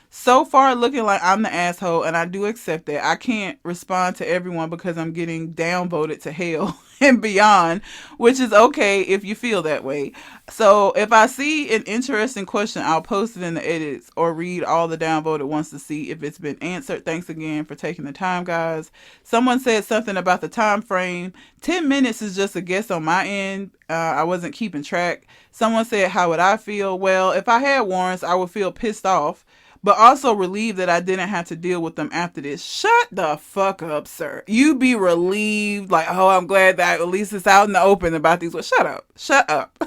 So far, looking like I'm the asshole, and I do accept that. I can't respond to everyone because I'm getting downvoted to hell and beyond, which is okay if you feel that way. So if I see an interesting question, I'll post it in the edits or read all the downvoted ones to see if it's been answered. Thanks again for taking the time, guys. Someone said something about the time frame. 10 minutes is just a guess on my end. I wasn't keeping track. Someone said, how would I feel? Well, if I had warrants, I would feel pissed off, but also relieved that I didn't have to deal with them after this. Shut the fuck up, sir. You be relieved, like, oh, I'm glad that at least it's out in the open about these. Well, shut up. Shut up.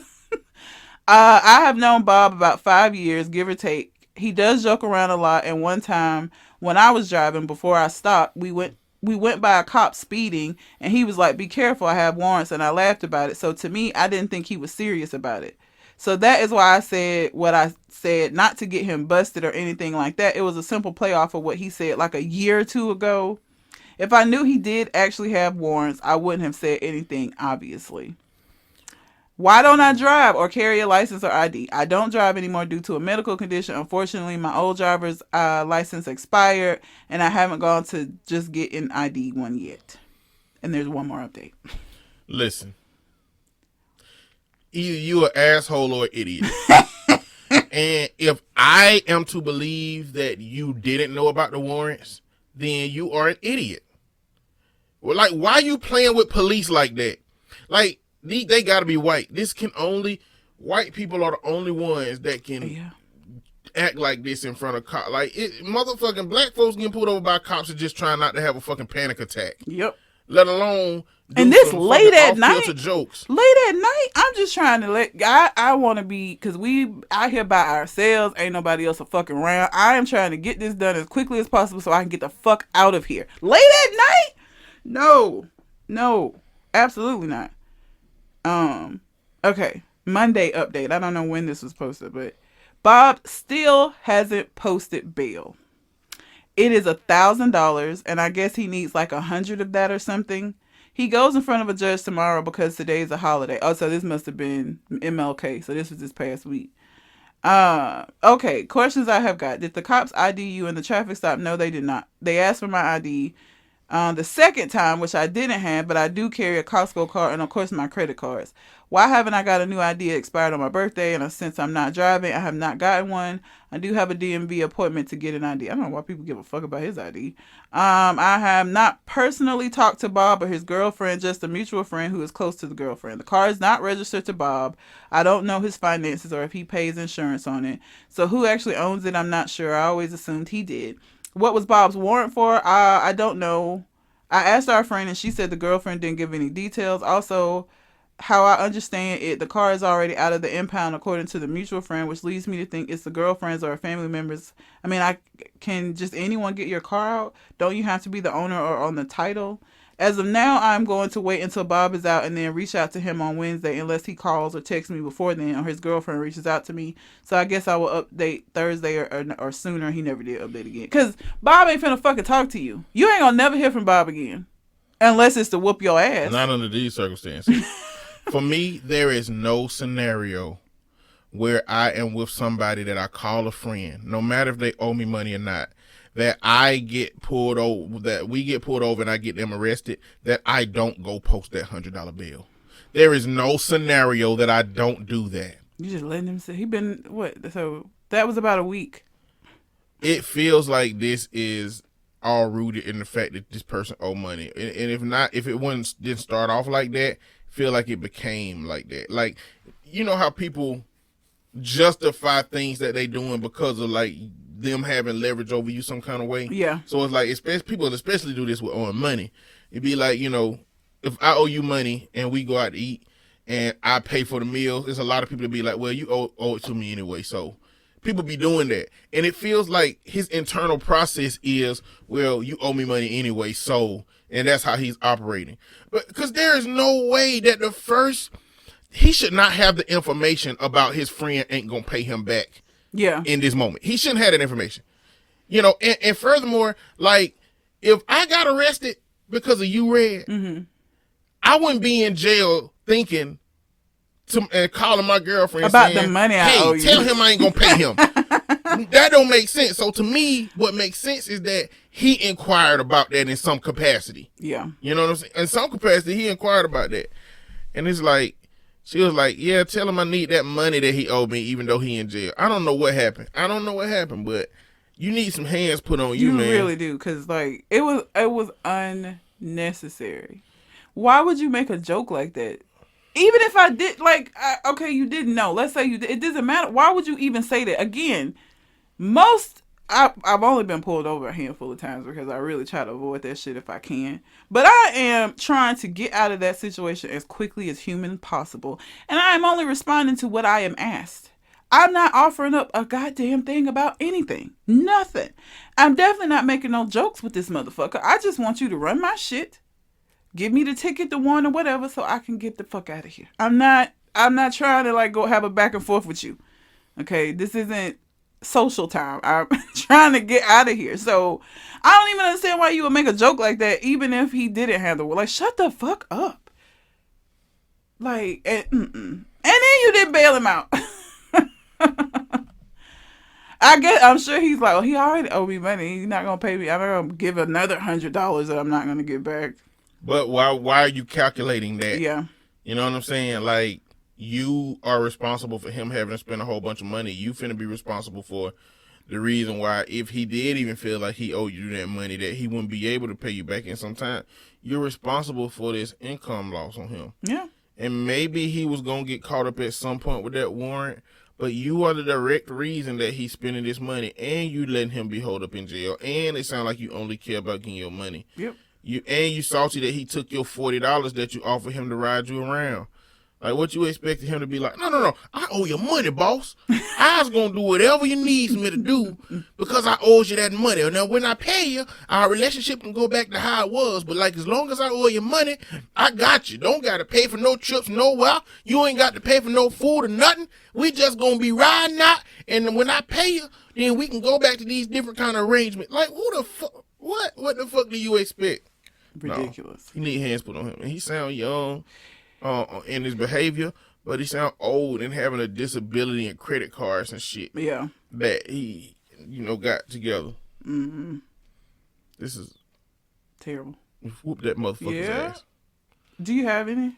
I have known Bob about 5 years, give or take. He does joke around a lot, and one time when I was driving, before I stopped, we went by a cop speeding, and he was like, be careful, I have warrants, and I laughed about it. So to me, I didn't think he was serious about it. So that is why I said what I said, not to get him busted or anything like that. It was a simple play off of what he said like a year or two ago. If I knew he did actually have warrants, I wouldn't have said anything, obviously. Why don't I drive or carry a license or ID? I don't drive anymore due to a medical condition. Unfortunately, my old driver's license expired, and I haven't gone to just get an ID one yet. And there's one more update. Listen. Either you an asshole or an idiot. And if I am to believe that you didn't know about the warrants, then you are an idiot. Well, like, why are you playing with police like that? Like, they gotta be white. White people are the only ones that can act like this in front of cops. Like, motherfucking black folks getting pulled over by cops are just trying not to have a fucking panic attack. Yep. Let alone and this late at night. Jokes. Late at night, I'm just trying to I want to be, because we out here by ourselves. Ain't nobody else fucking around. I am trying to get this done as quickly as possible so I can get the fuck out of here. Late at night? No, absolutely not. Okay, Monday update. I don't know when this was posted, but Bob still hasn't posted bail. It is $1,000, and I guess he needs like 100 of that or something. He goes in front of a judge tomorrow because today is a holiday. Oh, so this must have been MLK. So this was this past week. Okay, questions I have got. Did the cops ID you in the traffic stop? No, they did not. They asked for my ID. The second time, which I didn't have, but I do carry a Costco card and of course my credit cards. Why haven't I got a new ID expired on my birthday? And since I'm not driving, I have not gotten one. I do have a DMV appointment to get an ID. I don't know why people give a fuck about his ID. I have not personally talked to Bob or his girlfriend, just a mutual friend who is close to the girlfriend. The car is not registered to Bob. I don't know his finances or if he pays insurance on it. So who actually owns it, I'm not sure. I always assumed he did. What was Bob's warrant for? I don't know. I asked our friend and she said the girlfriend didn't give any details. Also, how I understand it, the car is already out of the impound according to the mutual friend, which leads me to think it's the girlfriend's or family members. I mean, can just anyone get your car out? Don't you have to be the owner or on the title? As of now, I'm going to wait until Bob is out and then reach out to him on Wednesday unless he calls or texts me before then or his girlfriend reaches out to me. So I guess I will update Thursday or sooner. He never did update again. Because Bob ain't finna fucking talk to you. You ain't gonna never hear from Bob again. Unless it's to whoop your ass. Not under these circumstances. For me, there is no scenario where I am with somebody that I call a friend, no matter if they owe me money or not, that I get pulled over, that we get pulled over and I get them arrested, that I don't go post that $100 bill. There is no scenario that I don't do that. You just letting him say, he been, what? So that was about a week. It feels like this is all rooted in the fact that this person owe money. And if not, if it didn't start off like that, feel like it became like that. Like, you know how people justify things that they doing because of like them having leverage over you some kind of way. Yeah. So it's like, people especially do this with owing money. It'd be like, you know, if I owe you money and we go out to eat and I pay for the meal, there's a lot of people that be like, well, you owe it to me anyway. So people be doing that. And it feels like his internal process is, well, you owe me money anyway. So, and that's how he's operating. But because there is no way that he should not have the information about his friend ain't going to pay him back. Yeah. In this moment. He shouldn't have that information. You know, and furthermore, like, if I got arrested because of you, Red, I wouldn't be in jail thinking and calling my girlfriend about saying, the money I hey, owe you. tell him I ain't gonna pay him. That don't make sense. So to me, what makes sense is that he inquired about that in some capacity. Yeah. You know what I'm saying? In some capacity, he inquired about that. And it's like, she was like, yeah, tell him I need that money that he owed me, even though he in jail. I don't know what happened. But you need some hands put on you, man. You really do, because, like, it was unnecessary. Why would you make a joke like that? Even if I did, like, okay, you didn't know. Let's say you did. It doesn't matter. Why would you even say that? Again, I've only been pulled over a handful of times because I really try to avoid that shit if I can. But I am trying to get out of that situation as quickly as humanly possible. And I am only responding to what I am asked. I'm not offering up a goddamn thing about anything. Nothing. I'm definitely not making no jokes with this motherfucker. I just want you to run my shit. Give me the ticket, the one or whatever, so I can get the fuck out of here. I'm not trying to like go have a back and forth with you. Okay, this isn't social time. I'm trying to get out of here. So I don't even understand why you would make a joke like that, even if he didn't have the word. Like, shut the fuck up. Like, and then you didn't bail him out. I'm sure he's like, well, he already owed me money. He's not gonna pay me. I'm not gonna give another $100 that I'm not gonna get back. But why are you calculating that? Yeah. You know what I'm saying? Like, you are responsible for him having to spend a whole bunch of money. You finna be responsible for the reason why, if he did even feel like he owed you that money, that he wouldn't be able to pay you back in some time. You're responsible for this income loss on him. Yeah. And maybe he was going to get caught up at some point with that warrant, but you are the direct reason that he's spending this money, and you letting him be held up in jail. And it sounds like you only care about getting your money. Yep. You salty that he took your $40 that you offered him to ride you around. Like, what you expected him to be like? No, I owe you money, boss. I was going to do whatever you need me to do because I owe you that money. Now, when I pay you, our relationship can go back to how it was. But, like, as long as I owe you money, I got you. Don't got to pay for no trips nowhere. You ain't got to pay for no food or nothing. We just going to be riding out. And when I pay you, then we can go back to these different kind of arrangements. Like, who the fuck? What the fuck do you expect? Ridiculous. No, you need hands put on him. And he sound young in his behavior, but he sound old and having a disability and credit cards and shit. Yeah. That he, got together. Mm-hmm. This is Terrible. Whoop that motherfucker's Yeah. ass. Do you have any?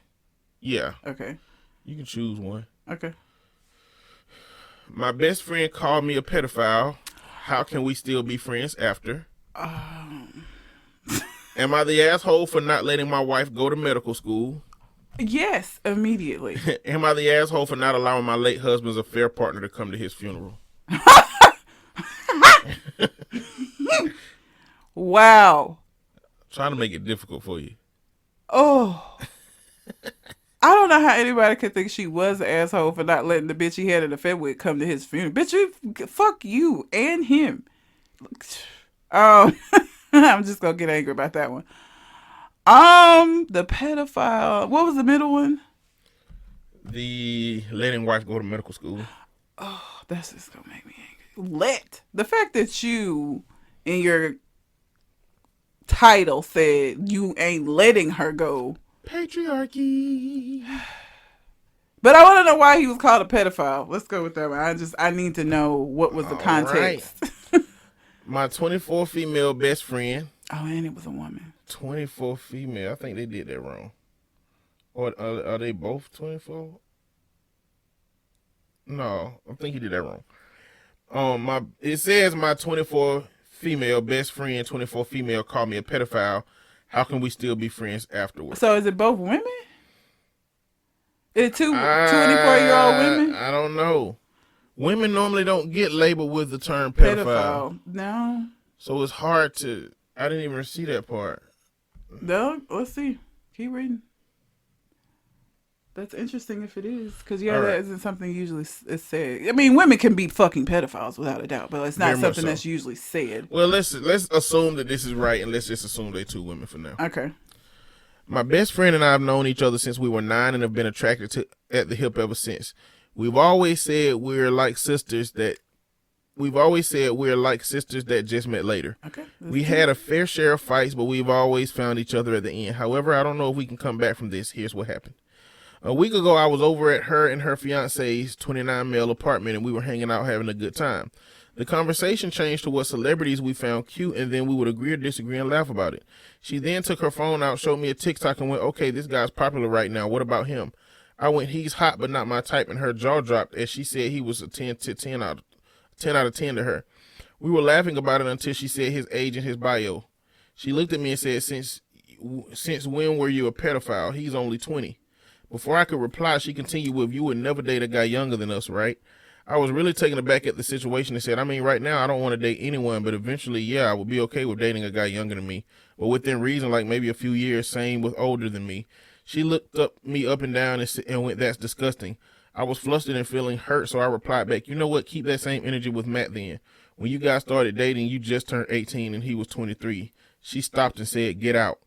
Yeah. Okay. You can choose one. Okay. My best friend called me a pedophile. How can we still be friends after? Am I the asshole for not letting my wife go to medical school? Yes, immediately. Am I the asshole for not allowing my late husband's affair partner to come to his funeral? Wow. Trying to make it difficult for you. Oh. I don't know how anybody could think she was an asshole for not letting the bitch he had an affair with come to his funeral. Bitch, fuck you and him. I'm just gonna get angry about that one. The pedophile. What was the middle one? The letting wife go to medical school. Oh, that's just gonna make me angry. The fact that you in your title said you ain't letting her go. Patriarchy. But I want to know why he was called a pedophile. Let's go with that one. I need to know what was the context. Right. My 24 female best friend. Oh, and it was a woman. 24 female. I think they did that wrong. Or are they both 24? No, I think he did that wrong. It says my 24 female best friend, 24 female, called me a pedophile. How can we still be friends afterwards? So is it both women? Is it two 24-year-old women? I don't know. Women normally don't get labeled with the term pedophile. No. So it's hard to... I didn't even see that part. No, let's see. Keep reading. That's interesting if it is. Because, that isn't something usually is said. I mean, women can be fucking pedophiles without a doubt, but it's not something that's usually said. Well, let's assume that this is right, and let's just assume they're two women for now. Okay. My best friend and I have known each other since we were 9 and have been attracted at the hip ever since. We've always said we're like sisters that just met later. Okay. We had a fair share of fights, but we've always found each other at the end. However, I don't know if we can come back from this. Here's what happened. A week ago, I was over at her and her fiance's 29 male apartment, and we were hanging out having a good time. The conversation changed to what celebrities we found cute, and then we would agree or disagree and laugh about it. She then took her phone out, showed me a TikTok, and went, okay, this guy's popular right now. What about him? I went, he's hot, but not my type, and her jaw dropped as she said he was a 10 out of 10 to her. We were laughing about it until she said his age and his bio. She looked at me and said, since when were you a pedophile? He's only 20. Before I could reply, she continued with, you would never date a guy younger than us, right? I was really taken aback at the situation and said, I mean, right now I don't want to date anyone, but eventually, yeah, I would be okay with dating a guy younger than me, but within reason, like maybe a few years, same with older than me. She looked me up and down and went, that's disgusting. I was flustered and feeling hurt, so I replied back, you know what, keep that same energy with Matt then. When you guys started dating, you just turned 18 and he was 23. She stopped and said, get out.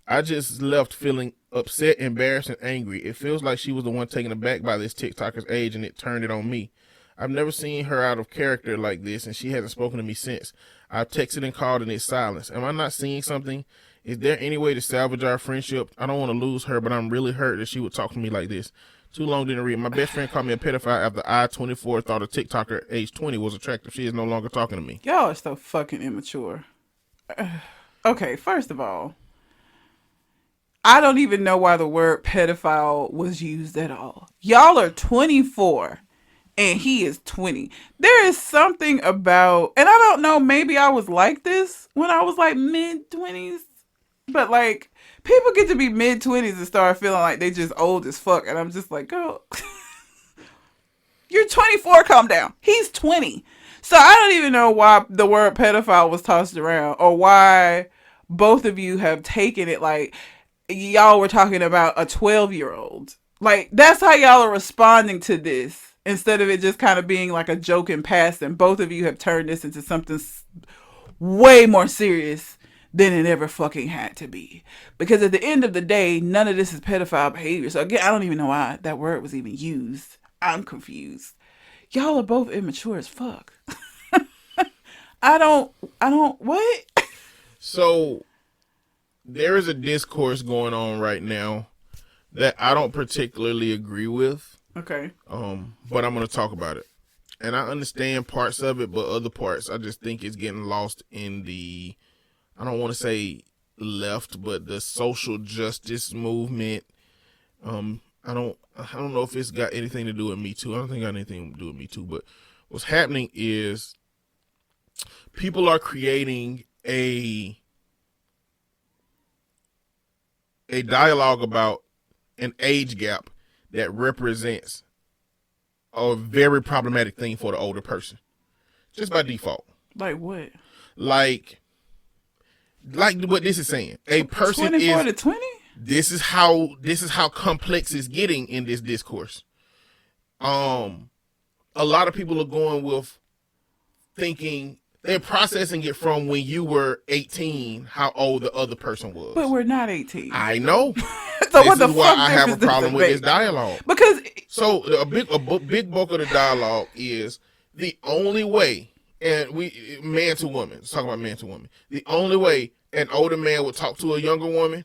I just left feeling upset, embarrassed, and angry. It feels like she was the one taken aback by this TikToker's age, and it turned it on me. I've never seen her out of character like this, and she hasn't spoken to me since. I've texted and called, and it's silence. Am I not seeing something? Is there any way to salvage our friendship? I don't want to lose her, but I'm really hurt that she would talk to me like this. Too long didn't read. My best friend called me a pedophile after I, 24, thought a TikToker age 20 was attractive. She is no longer talking to me. Y'all are so fucking immature. Okay, first of all, I don't even know why the word pedophile was used at all. Y'all are 24 and he is 20. There is something about, and I don't know, maybe I was like this when I was like mid-20s, but like people get to be mid-20s and start feeling like they just old as fuck, and I'm just like, girl, you're 24, calm down. He's 20. So I don't even know why the word pedophile was tossed around, or why both of you have taken it like y'all were talking about a 12-year-old. Like, that's how y'all are responding to this, instead of it just kind of being like a joke in passing. Both of you have turned this into something way more serious than it ever fucking had to be. Because at the end of the day, none of this is pedophile behavior. So again, I don't even know why that word was even used. I'm confused. Y'all are both immature as fuck. What? So there is a discourse going on right now that I don't particularly agree with. Okay. But I'm going to talk about it. And I understand parts of it, but other parts I just think it's getting lost in the, I don't want to say left, but the social justice movement. I don't know if it's got anything to do with Me Too. I don't think it got anything to do with Me Too. But what's happening is people are creating a dialogue about an age gap that represents a very problematic thing for the older person, just by default. Like what? Like what this is saying. A person 24 is to 20? This is how complex it's getting in this discourse. A lot of people are going with thinking they're processing it from when you were 18, how old the other person was. But we're not 18. I know. So This what the is why fuck I have a difference does problem it with make? this dialogue. Because So a big bulk of the dialogue is the only way, and we man to woman. Let's talk about man to woman. The only way an older man would talk to a younger woman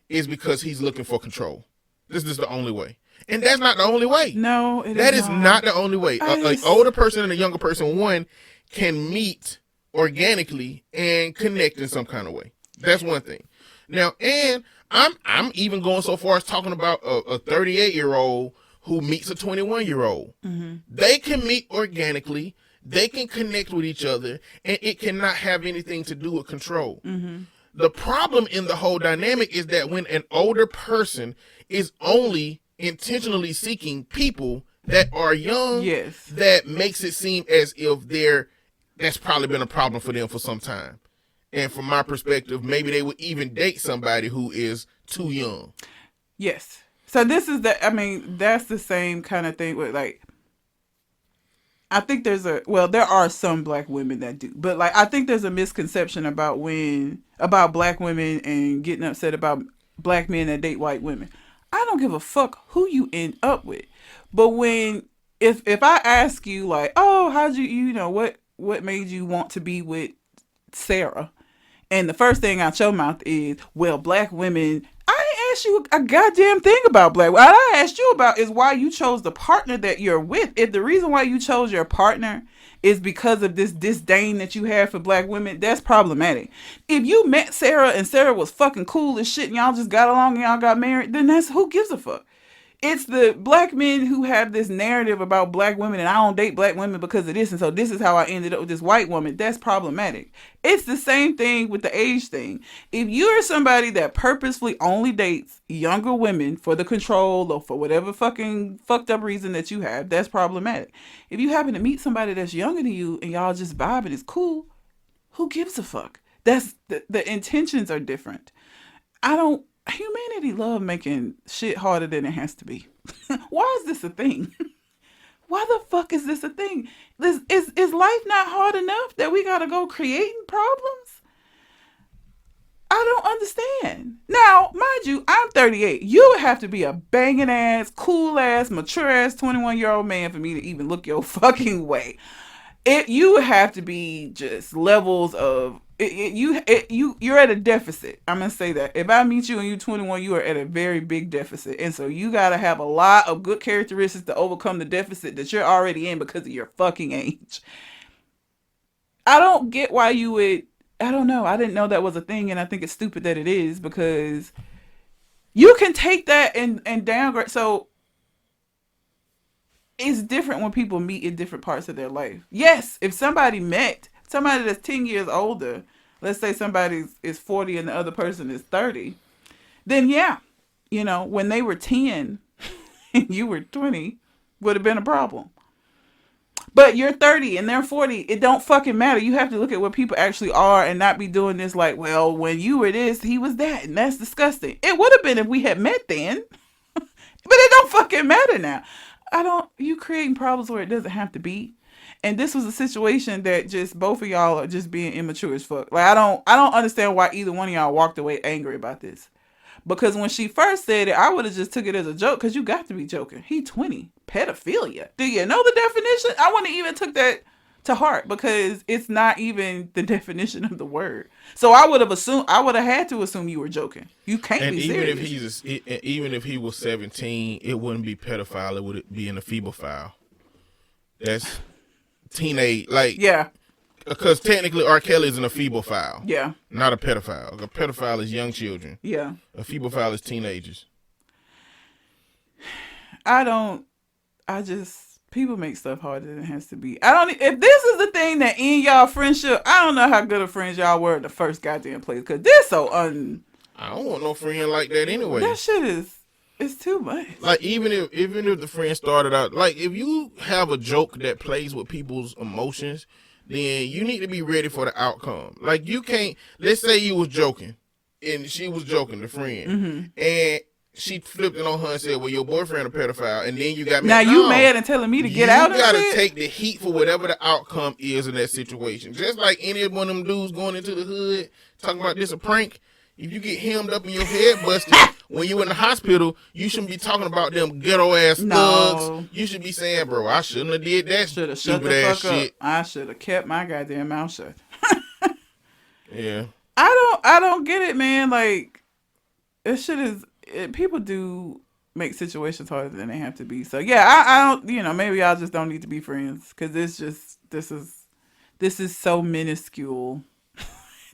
is because he's looking for control. This is the only way, and that's not the only way. no, That is not the only way. An older person and a younger person, one, can meet organically and connect in some kind of way. That's one thing. Now, and I'm even going so far as talking about a 38-year-old who meets a 21-year-old. Mm-hmm. They can meet organically. They can connect with each other, and it cannot have anything to do with control. Mm-hmm. The problem in the whole dynamic is that when an older person is only intentionally seeking people that are young, Yes. that makes it seem as if that's probably been a problem for them for some time. And from my perspective, maybe they would even date somebody who is too young. Yes. So this is that's the same kind of thing with like, I think there are some black women that do, but like, I think there's a misconception about black women and getting upset about black men that date white women. I don't give a fuck who you end up with. But if I ask you like, oh, how'd you know, what made you want to be with Sarah? And the first thing out your mouth is, well, black women. I ain't asked you a goddamn thing about black. What I asked you about is why you chose the partner that you're with. If the reason why you chose your partner is because of this disdain that you have for black women, that's problematic. If you met Sarah and Sarah was fucking cool as shit and y'all just got along and y'all got married, then that's who gives a fuck. It's the black men who have this narrative about black women and I don't date black women because of this, and so this is how I ended up with this white woman. That's problematic. It's the same thing with the age thing. If you're somebody that purposefully only dates younger women for the control or for whatever fucking fucked up reason that you have, that's problematic. If you happen to meet somebody that's younger than you and y'all just vibing, it's cool, who gives a fuck? That's the intentions are different. Humanity love making shit harder than it has to be. Why is this a thing? Why the fuck is this a thing? Is life not hard enough that we gotta go creating problems? I don't understand. Now, mind you, I'm 38. You would have to be a banging ass, cool ass, mature ass 21-year-old man for me to even look your fucking way. You would have to be just levels of you're at a deficit. I'm gonna say that if I meet you and you're 21, you are at a very big deficit, and so you gotta have a lot of good characteristics to overcome the deficit that you're already in because of your fucking age. I don't get why you would. I don't know. I didn't know that was a thing, and I think it's stupid that it is because you can take that and downgrade. So it's different when people meet in different parts of their life. Yes, if somebody met somebody that's 10 years older, let's say somebody is 40 and the other person is 30, then yeah, you know, when they were 10 and you were 20, would have been a problem. But you're 30 and they're 40, it don't fucking matter. You have to look at what people actually are and not be doing this like, well, when you were this, he was that, and that's disgusting. It would have been if we had met then, but it don't fucking matter now. You creating problems where it doesn't have to be. And this was a situation that just both of y'all are just being immature as fuck. Like I don't understand why either one of y'all walked away angry about this. Because when she first said it, I would have just took it as a joke because you got to be joking. He 20. Pedophilia. Do you know the definition? I wouldn't even took that to heart because it's not even the definition of the word. So I would have had to assume you were joking. You can't be serious. Even if he was 17, it wouldn't be pedophile. It would be an ephebophile. That's teenage, like, yeah. Because technically R. Kelly is an ephebophile. Yeah. Not a pedophile. A pedophile is young children. Yeah. A ephebophile is teenagers. People make stuff harder than it has to be. If this is the thing that in y'all friendship, I don't know how good of friends y'all were in the first goddamn place. Because this so I don't want no friend like that anyway. That shit it's too much. Like, even if the friend started out, like, if you have a joke that plays with people's emotions, then you need to be ready for the outcome. Like, you can't, let's say you was joking, and she was joking, the friend, and she flipped it on her and said, well, your boyfriend a pedophile, and then you got me. Now you mad and telling me to get out of it? You gotta take the heat for whatever the outcome is in that situation. Just like any one of them dudes going into the hood, talking about this a prank, if you get hemmed up and your head busted, when you in the hospital, you shouldn't be talking about them ghetto ass thugs. You should be saying, bro, I shouldn't have did that stupid ass shit. I should have kept my goddamn mouth shut. Yeah. I don't get it, man. Like, people do make situations harder than they have to be. So yeah, I don't, maybe y'all just don't need to be friends. Cause this is so minuscule.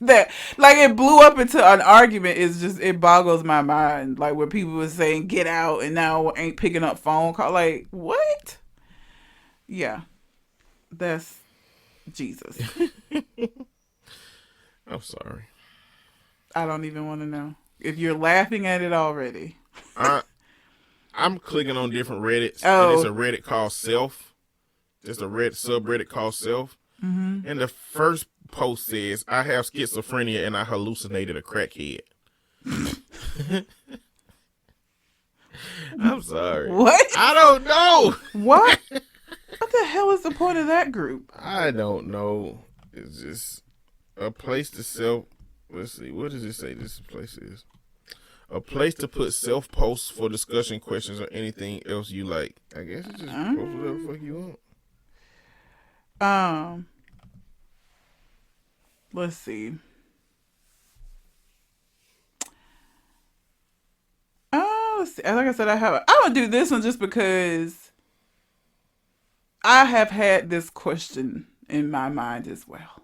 That, like, it blew up into an argument. It boggles my mind. Like, where people were saying get out and now ain't picking up phone call. Like, what? Yeah, that's Jesus. I'm sorry. I don't even want to know if you're laughing at it already. I'm clicking on different Reddits. And it's a Reddit called Self. It's a Reddit subreddit called Self. Mm-hmm. And the first post says, I have schizophrenia and I hallucinated a crackhead. I'm sorry. What? I don't know. What? What the hell is the point of that group? I don't know. It's just a place to let's see, what does it say this place is? A place to put self-posts for discussion questions or anything else you like. I guess it's just post whatever the fuck you want. Let's see. Let's see. Like I said, I would do this one just because I have had this question in my mind as well.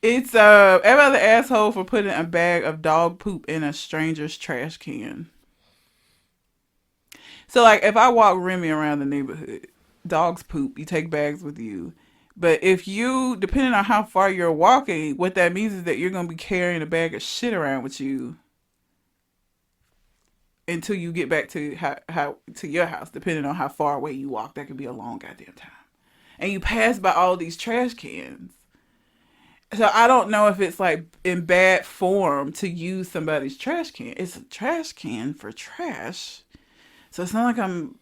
It's am I the asshole for putting a bag of dog poop in a stranger's trash can? So, like, if I walk Remy around the neighborhood, dogs poop, you take bags with you. But if you, depending on how far you're walking, what that means is that you're going to be carrying a bag of shit around with you until you get back to how to your house, depending on how far away you walk. That could be a long goddamn time. And you pass by all these trash cans. So I don't know if it's like in bad form to use somebody's trash can. It's a trash can for trash. So it's not like I'm,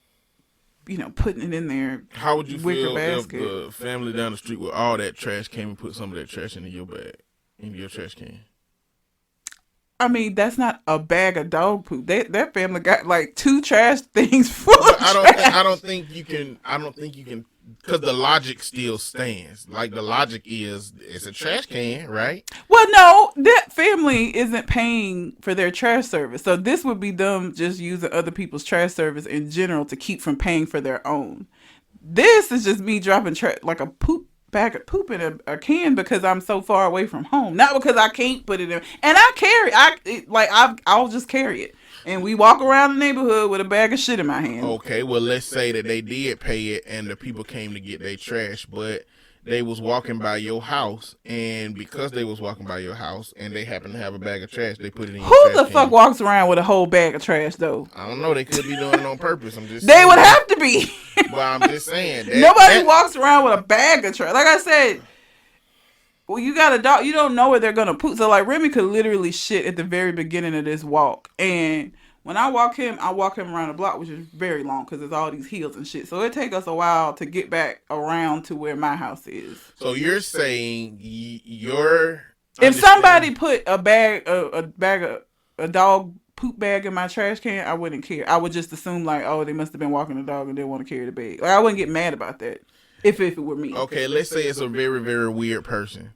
putting it in there. How would you feel basket. If the family down the street with all that trash came and put some of that trash into your bag, in your trash can? I mean, that's not a bag of dog poop. That family got like 2 trash things full of trash. I don't think you can, because the logic still stands. Like, the logic is, it's a trash can, right? Well, no, that family isn't paying for their trash service. So this would be them just using other people's trash service in general to keep from paying for their own. This is just me dropping like a bag of poop in a can because I'm so far away from home. Not because I can't put it in. And I'll just carry it. And we walk around the neighborhood with a bag of shit in my hand. Okay, well, let's say that they did pay it and the people came to get their trash, but they was walking by your house, and because they was walking by your house and they happened to have a bag of trash, they put it in your trash can. Who the fuck walks around with a whole bag of trash, though? I don't know. They could be doing it on purpose. I'm just saying. They would have to be. Well, I'm just saying. Nobody walks around with a bag of trash. Like I said, well, you got a dog. You don't know where they're going to poop. So, like, Remy could literally shit at the very beginning of this walk. And when I walk him around the block, which is very long because there's all these hills and shit. So it take us a while to get back around to where my house is. So you're saying if somebody put a dog poop bag in my trash can, I wouldn't care. I would just assume like, oh, they must have been walking the dog and they want to carry the bag. Like, I wouldn't get mad about that if it were me. Okay, let's say it's a very, very weird person.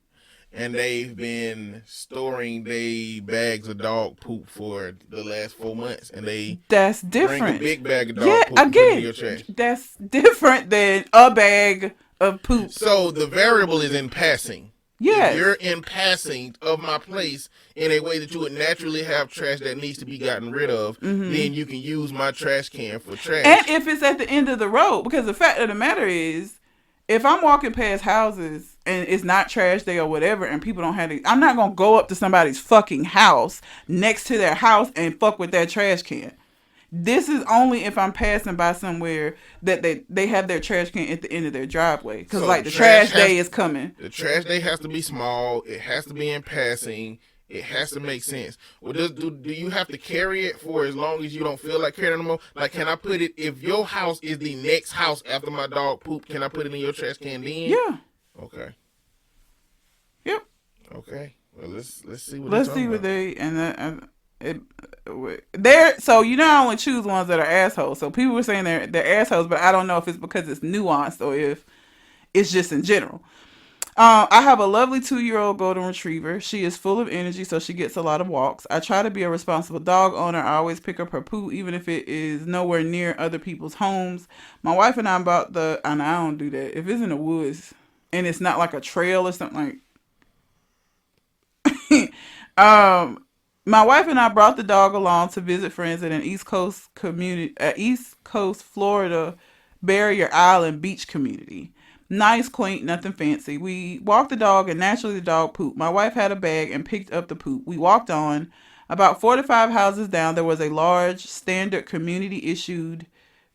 And they've been storing their bags of dog poop for the last 4 months, and that's different. Bring a big bag of dog poop and put it in your trash. That's different than a bag of poop. So the variable is in passing. Yes. If you're in passing of my place in a way that you would naturally have trash that needs to be gotten rid of, then you can use my trash can for trash. And if it's at the end of the road, because the fact of the matter is, if I'm walking past houses and it's not trash day or whatever, and people don't have it, I'm not going to go up to somebody's fucking house next to their house and fuck with that trash can. This is only if I'm passing by somewhere that they have their trash can at the end of their driveway. Because, so like, the trash day is coming. The trash day has to be small. It has to be in passing. It has to make sense. Well, do you have to carry it for as long as you don't feel like carrying it anymore? Like, can I put it, if your house is the next house after my dog poop, can I put it in your trash can then? Yeah. Okay. Yep. Okay. Well, let's see what let's see what they so you not only choose ones that are assholes. So people were saying they're assholes, but I don't know if it's because it's nuanced or if it's just in general. I have a lovely 2-year-old golden retriever. She is full of energy, so she gets a lot of walks. I try to be a responsible dog owner. I always pick up her poo, even if it is nowhere near other people's homes. My wife and I and I don't do that. If it's in the woods and it's not like a trail or something like, my wife and I brought the dog along to visit friends at an East Coast Florida barrier island beach community. Nice, quaint, nothing fancy. We walked the dog and naturally the dog pooped. My wife had a bag and picked up the poop. We walked on. About 4 to 5 houses down, there was a large, standard community-issued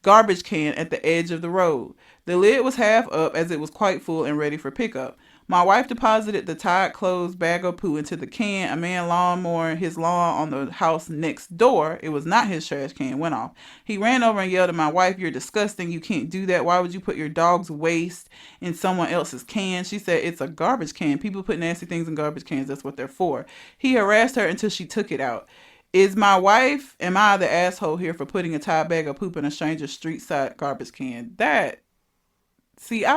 garbage can at the edge of the road. The lid was half up as it was quite full and ready for pickup. My wife deposited the tied closed bag of poo into the can. A man lawnmowing his lawn on the house next door, it was not his trash can, went off. He ran over and yelled at my wife, "You're disgusting. You can't do that. Why would you put your dog's waste in someone else's can?" She said, "It's a garbage can. People put nasty things in garbage cans. That's what they're for." He harassed her until she took it out. Am I the asshole here for putting a tied bag of poop in a stranger's street side garbage can? I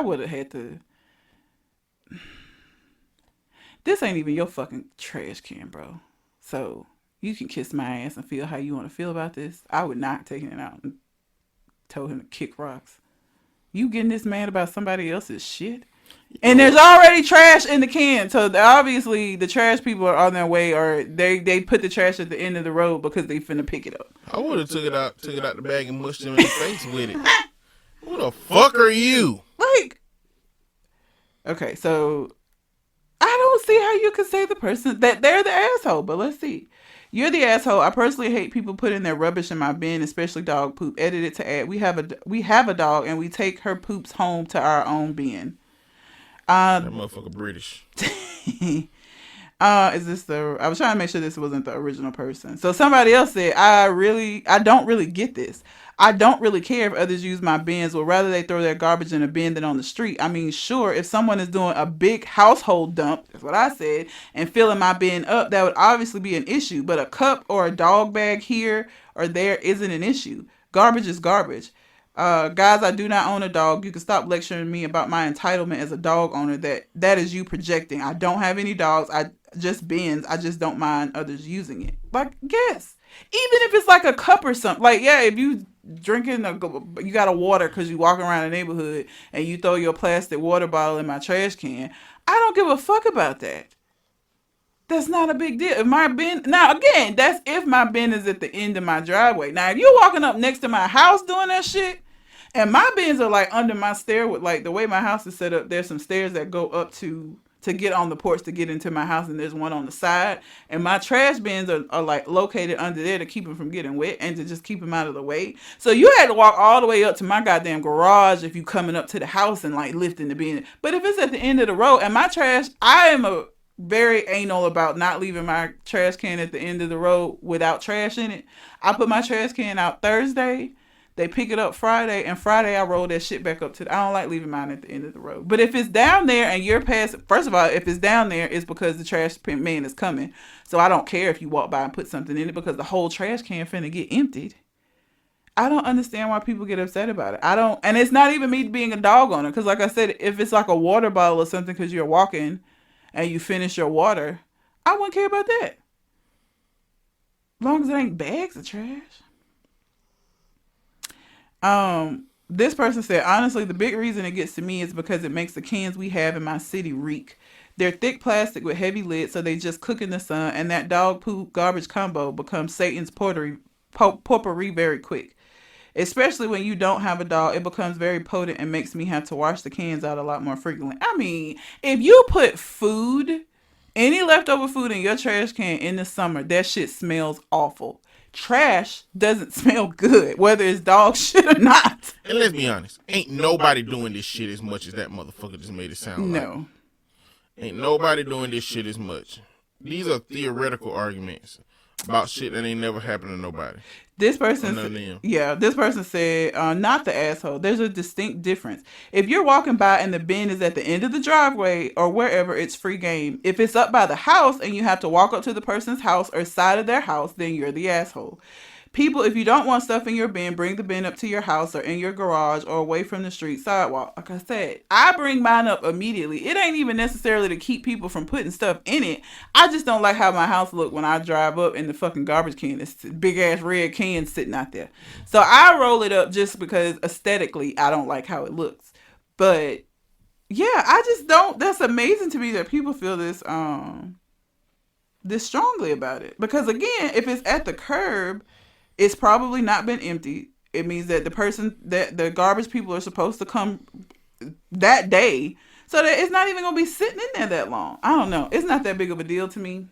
would have had to... This ain't even your fucking trash can, bro. So you can kiss my ass and feel how you want to feel about this. I would not take it out and told him to kick rocks. You getting this mad about somebody else's shit? And there's already trash in the can. So obviously the trash people are on their way, or they put the trash at the end of the road because they finna pick it up. I would have took it out the bag and mushed him in the face with it. Who the fuck are you? Okay, so I don't see how you could say the person that they're the asshole, but let's see. You're the asshole. I personally hate people putting their rubbish in my bin, especially dog poop. Edited to add, we have a dog and we take her poops home to our own bin. That motherfucker British. I was trying to make sure this wasn't the original person. So somebody else said, I don't really get this. I don't really care if others use my bins, or rather they throw their garbage in a bin than on the street. I mean, sure, if someone is doing a big household dump, that's what I said, and filling my bin up, that would obviously be an issue. But a cup or a dog bag here or there isn't an issue. Garbage is garbage. Guys, I do not own a dog. You can stop lecturing me about my entitlement as a dog owner. That is you projecting. I don't have any dogs. I just bins. I just don't mind others using it. Like, yes. Even if it's like a cup or something. Like, yeah, if you you got a water because you walking around the neighborhood and you throw your plastic water bottle in my trash can, I don't give a fuck about that. That's not a big deal. If my bin, now again, that's if my bin is at the end of my driveway. Now, if you're walking up next to my house doing that shit, and my bins are like under my stair, with like the way my house is set up, there's some stairs that go up to get on the porch to get into my house, and there's one on the side, and my trash bins are like located under there to keep them from getting wet and to just keep them out of the way. So you had to walk all the way up to my goddamn garage if you coming up to the house and like lifting the bin. But if it's at the end of the road and my trash, I am very anal about not leaving my trash can at the end of the road without trash in it. I put my trash can out Thursday. They pick it up Friday, and Friday I roll that shit back up I don't like leaving mine at the end of the road. But if it's down there and you're past, first of all, if it's down there, it's because the trash man is coming. So I don't care if you walk by and put something in it because the whole trash can finna get emptied. I don't understand why people get upset about it. And it's not even me being a dog owner. Because like I said, if it's like a water bottle or something because you're walking and you finish your water, I wouldn't care about that. As long as it ain't bags of trash. This person said, honestly, the big reason it gets to me is because it makes the cans we have in my city reek. They're thick plastic with heavy lids, so they just cook in the sun, and that dog poop garbage combo becomes Satan's potpourri very quick. Especially when you don't have a dog, it becomes very potent and makes me have to wash the cans out a lot more frequently. I mean, if you put any leftover food in your trash can in the summer, that shit smells awful. Trash doesn't smell good, whether it's dog shit or not. And let's be honest, ain't nobody doing this shit as much as that motherfucker just made it sound like. No. Ain't nobody doing this shit as much. These are theoretical arguments about shit that ain't never happened to nobody. This person said, not the asshole. There's a distinct difference. If you're walking by and the bin is at the end of the driveway or wherever, it's free game. If it's up by the house and you have to walk up to the person's house or side of their house, then you're the asshole. People, if you don't want stuff in your bin, bring the bin up to your house or in your garage or away from the street sidewalk. Like I said, I bring mine up immediately. It ain't even necessarily to keep people from putting stuff in it. I just don't like how my house look when I drive up and the fucking garbage can. It's big ass red can sitting out there. So I roll it up just because aesthetically I don't like how it looks. But yeah, I just don't. That's amazing to me that people feel this strongly about it. Because again, if it's at the curb, it's probably not been emptied. It means that the garbage people are supposed to come that day. So that it's not even going to be sitting in there that long. I don't know. It's not that big of a deal to me.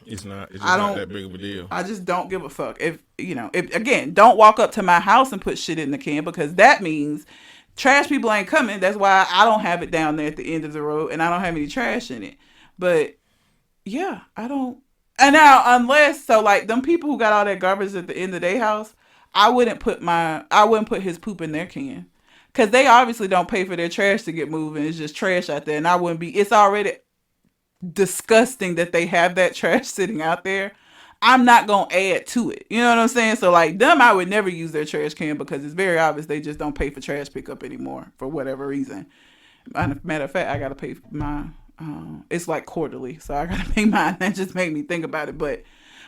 It's not. It's just not that big of a deal. I just don't give a fuck. If again, don't walk up to my house and put shit in the can, because that means trash people ain't coming. That's why I don't have it down there at the end of the road and I don't have any trash in it. But yeah, I don't. And now, unless, so like them people who got all that garbage at the end of their house, I wouldn't put his poop in their can. Cause they obviously don't pay for their trash to get moved and it's just trash out there. And it's already disgusting that they have that trash sitting out there. I'm not going to add to it. You know what I'm saying? So like them, I would never use their trash can because it's very obvious they just don't pay for trash pickup anymore for whatever reason. Matter of fact, I got to pay my... it's like quarterly, so I gotta pay mine. That just made me think about it. But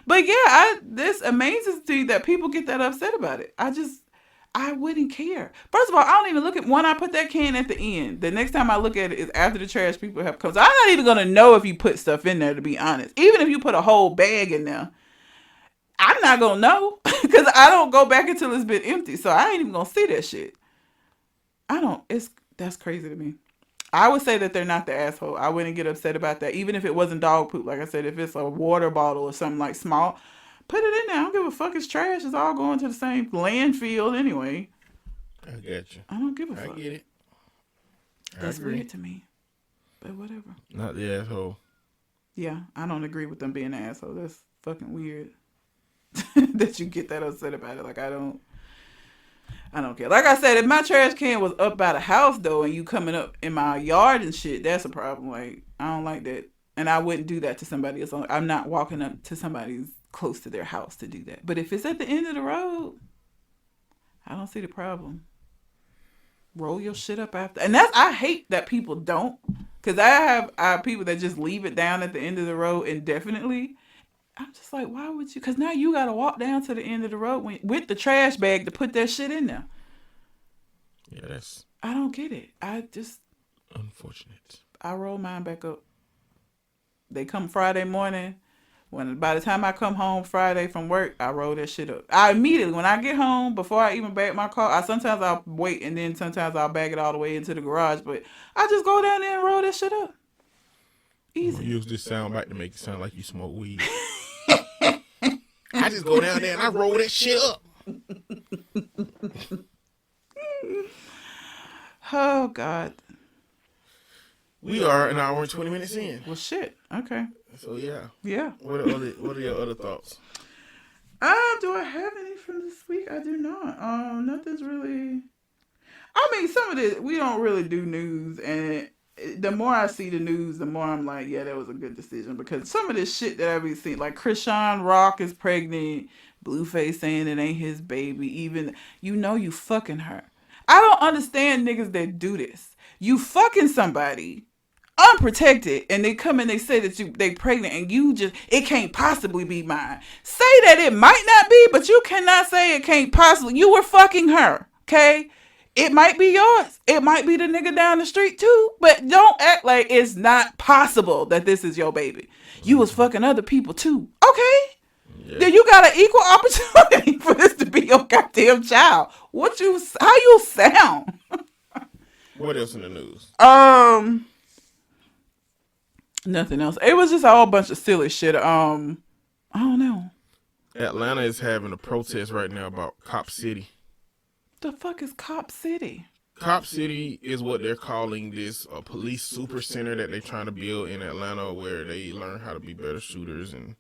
yeah, this amazes me that people get that upset about it. I wouldn't care. First of all, I don't even look at when I put that can at the end. The next time I look at it is after the trash people have come. So I'm not even gonna know if you put stuff in there, to be honest. Even if you put a whole bag in there, I'm not gonna know because I don't go back until it's been empty. So I ain't even gonna see that shit. That's crazy to me. I would say that they're not the asshole. I wouldn't get upset about that. Even if it wasn't dog poop. Like I said, if it's a water bottle or something like small, put it in there. I don't give a fuck. It's trash. It's all going to the same landfill anyway. I get you. I don't give a fuck. I get it. That's weird to me. But whatever. Not the asshole. Yeah, I don't agree with them being an asshole. That's fucking weird. That you get that upset about it. Like, I don't care. Like I said, if my trash can was up by the house, though, and you coming up in my yard and shit, that's a problem. Like, I don't like that. And I wouldn't do that to somebody else. I'm not walking up to somebody who's close to their house to do that. But if it's at the end of the road, I don't see the problem. Roll your shit up after. And I hate that people don't. Because I have people that just leave it down at the end of the road indefinitely. I'm just like, why would you? Because now you got to walk down to the end of the road with the trash bag to put that shit in there. Yeah, I don't get it. Unfortunate. I roll mine back up. They come Friday morning. By the time I come home Friday from work, I roll that shit up. I immediately, when I get home, before I even bag my car, sometimes I'll wait and then sometimes I'll bag it all the way into the garage. But I just go down there and roll that shit up. Easy. Use this sound bite to make it sound like you smoke weed. I just go down there and I roll that shit up. Oh, God. We are an hour and 20 minutes in. Well, shit. Okay. So, yeah. Yeah. What are your other thoughts? Do I have any from this week? I do not. Nothing's really... I mean, some of this, we don't really do news, and the more I see the news, the more I'm like, yeah, that was a good decision, because some of this shit that I've been seeing, like Krishan Rock is pregnant, Blueface saying it ain't his baby, even, you fucking her. I don't understand niggas that do this. You fucking somebody unprotected, and they come and they say that they pregnant, and it can't possibly be mine. Say that it might not be, but you cannot say it can't possibly. You were fucking her, okay? It might be yours. It might be the nigga down the street too. But don't act like it's not possible that this is your baby. You was fucking other people too. Okay. Yeah. Then you got an equal opportunity for this to be your goddamn child. How you sound? What else in the news? Nothing else. It was just a whole bunch of silly shit. I don't know. Atlanta is having a protest right now about Cop City. The fuck is Cop City? Cop City is what they're calling this police super center that they're trying to build in Atlanta, where they learn how to be better shooters. And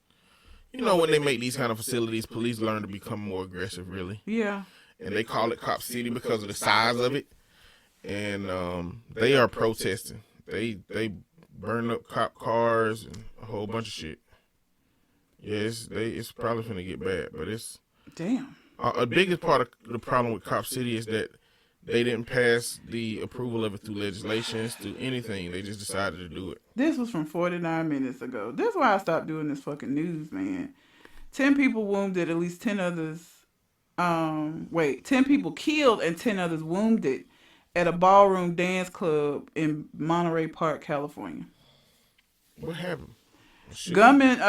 you know, when they make these kind of facilities, police learn to become more aggressive, really. Yeah. And they call it Cop City because of the size of it. And they are protesting. They burn up cop cars and a whole bunch of shit. Yeah, it's probably finna get bad, but it's damn. A biggest part of the problem with Cop City is that they didn't pass the approval of it through legislations, through anything. They just decided to do it. This was from 49 minutes ago. That's why I stopped doing this fucking news, man. 10 people wounded, at least 10 others. 10 people killed and 10 others wounded at a ballroom dance club in Monterey Park, California. What happened? Gunman,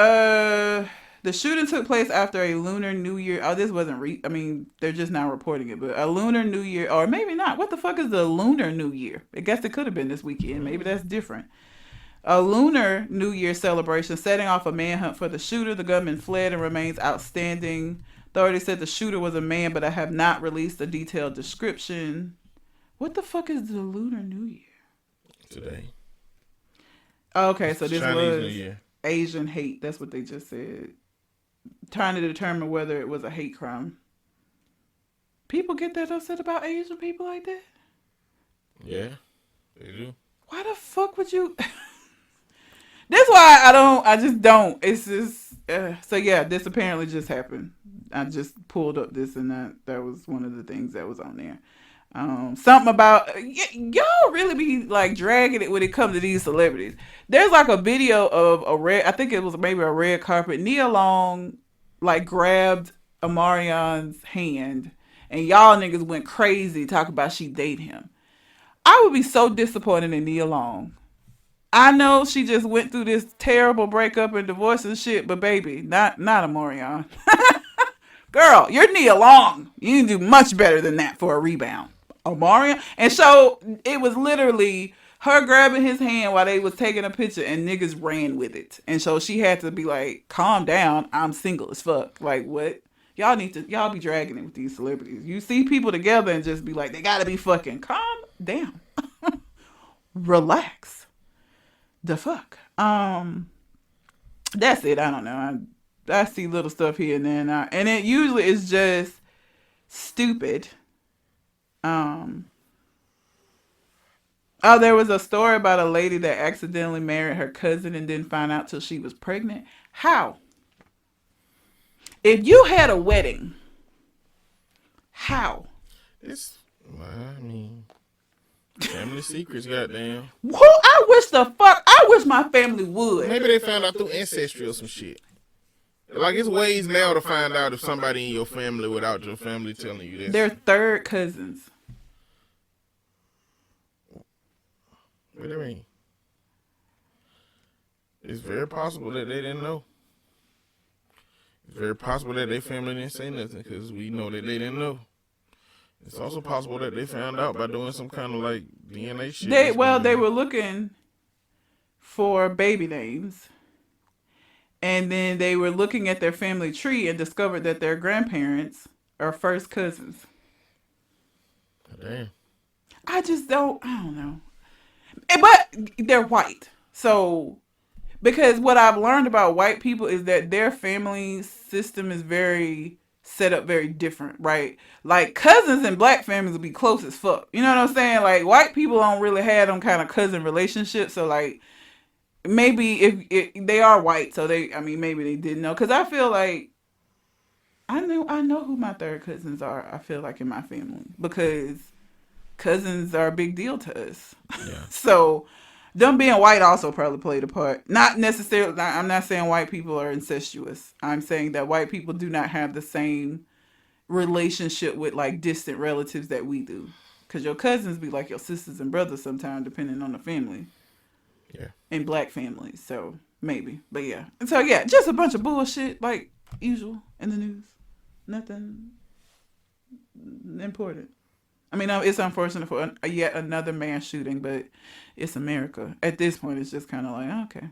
the shooting took place after a Lunar New Year. Oh, this wasn't they're just now reporting it, but a Lunar New Year, or maybe not. What the fuck is the Lunar New Year? I guess it could have been this weekend. Maybe that's different. A Lunar New Year celebration setting off a manhunt for the shooter. The gunman fled and remains outstanding. Authorities said the shooter was a man, but I have not released a detailed description. What the fuck is the Lunar New Year? Today. Okay, so this Chinese was New Year. Asian hate. That's what they just said. Trying to determine whether it was a hate crime. People get that upset about Asian people like that? Yeah, they do. Why the fuck would you... That's why I just don't. It's just... So yeah, this apparently just happened. I just pulled up this and that was one of the things that was on there. Something about y'all really be like dragging it when it comes to these celebrities. There's like a video of I think it was maybe a red carpet. Nia Long like grabbed Omarion's hand and y'all niggas went crazy talking about she dated him. I would be so disappointed in Nia Long. I know she just went through this terrible breakup and divorce and shit, but baby, not Omarion. Girl, you're Nia Long. You can do much better than that for a rebound. Omarion. And so it was literally her grabbing his hand while they was taking a picture and niggas ran with it. And so she had to be like, calm down. I'm single as fuck. Like, what? Y'all be dragging it with these celebrities. You see people together and just be like, they gotta be fucking calm down. Relax. The fuck. That's it. I don't know. I see little stuff here and there, and it usually is just stupid. There was a story about a lady that accidentally married her cousin and didn't find out till she was pregnant. How? If you had a wedding, how? Family secrets, goddamn. I wish my family would. Maybe they found out through ancestry or some shit. Like, it's ways now to find out if somebody in your family without your family telling you this. They're third cousins. What do you mean? It's very possible that they didn't know. It's very possible that their family didn't say nothing because we know that they didn't know. It's also possible that they found out by doing some kind of like DNA shit. They were looking for baby names. And then they were looking at their family tree and discovered that their grandparents are first cousins. Damn. I don't know. But they're white. So, because what I've learned about white people is that their family system is set up very different, right? Like, cousins in black families will be close as fuck. You know what I'm saying? Like, white people don't really have them kind of cousin relationships. So, like, maybe if they are white, so maybe they didn't know. Because I feel like I know who my third cousins are. I feel like in my family because cousins are a big deal to us. Yeah. So them being white also probably played a part. Not necessarily. I'm not saying white people are incestuous. I'm saying that white people do not have the same relationship with like distant relatives that we do. Because your cousins be like your sisters and brothers sometimes, depending on the family. Yeah. And black families, so maybe. But yeah. And so, yeah, just a bunch of bullshit, like usual in the news. Nothing important. I mean, it's unfortunate for yet another mass shooting, but it's America. At this point, it's just kind of like, okay.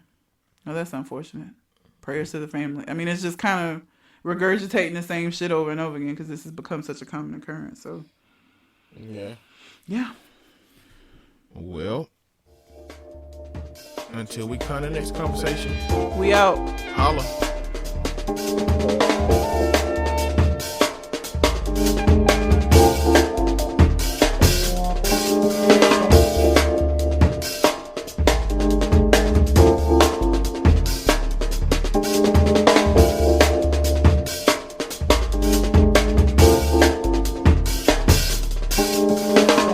Well, that's unfortunate. Prayers to the family. I mean, it's just kind of regurgitating the same shit over and over again because this has become such a common occurrence. So, Yeah. Yeah. Well, until we come to the next conversation, We out. holla.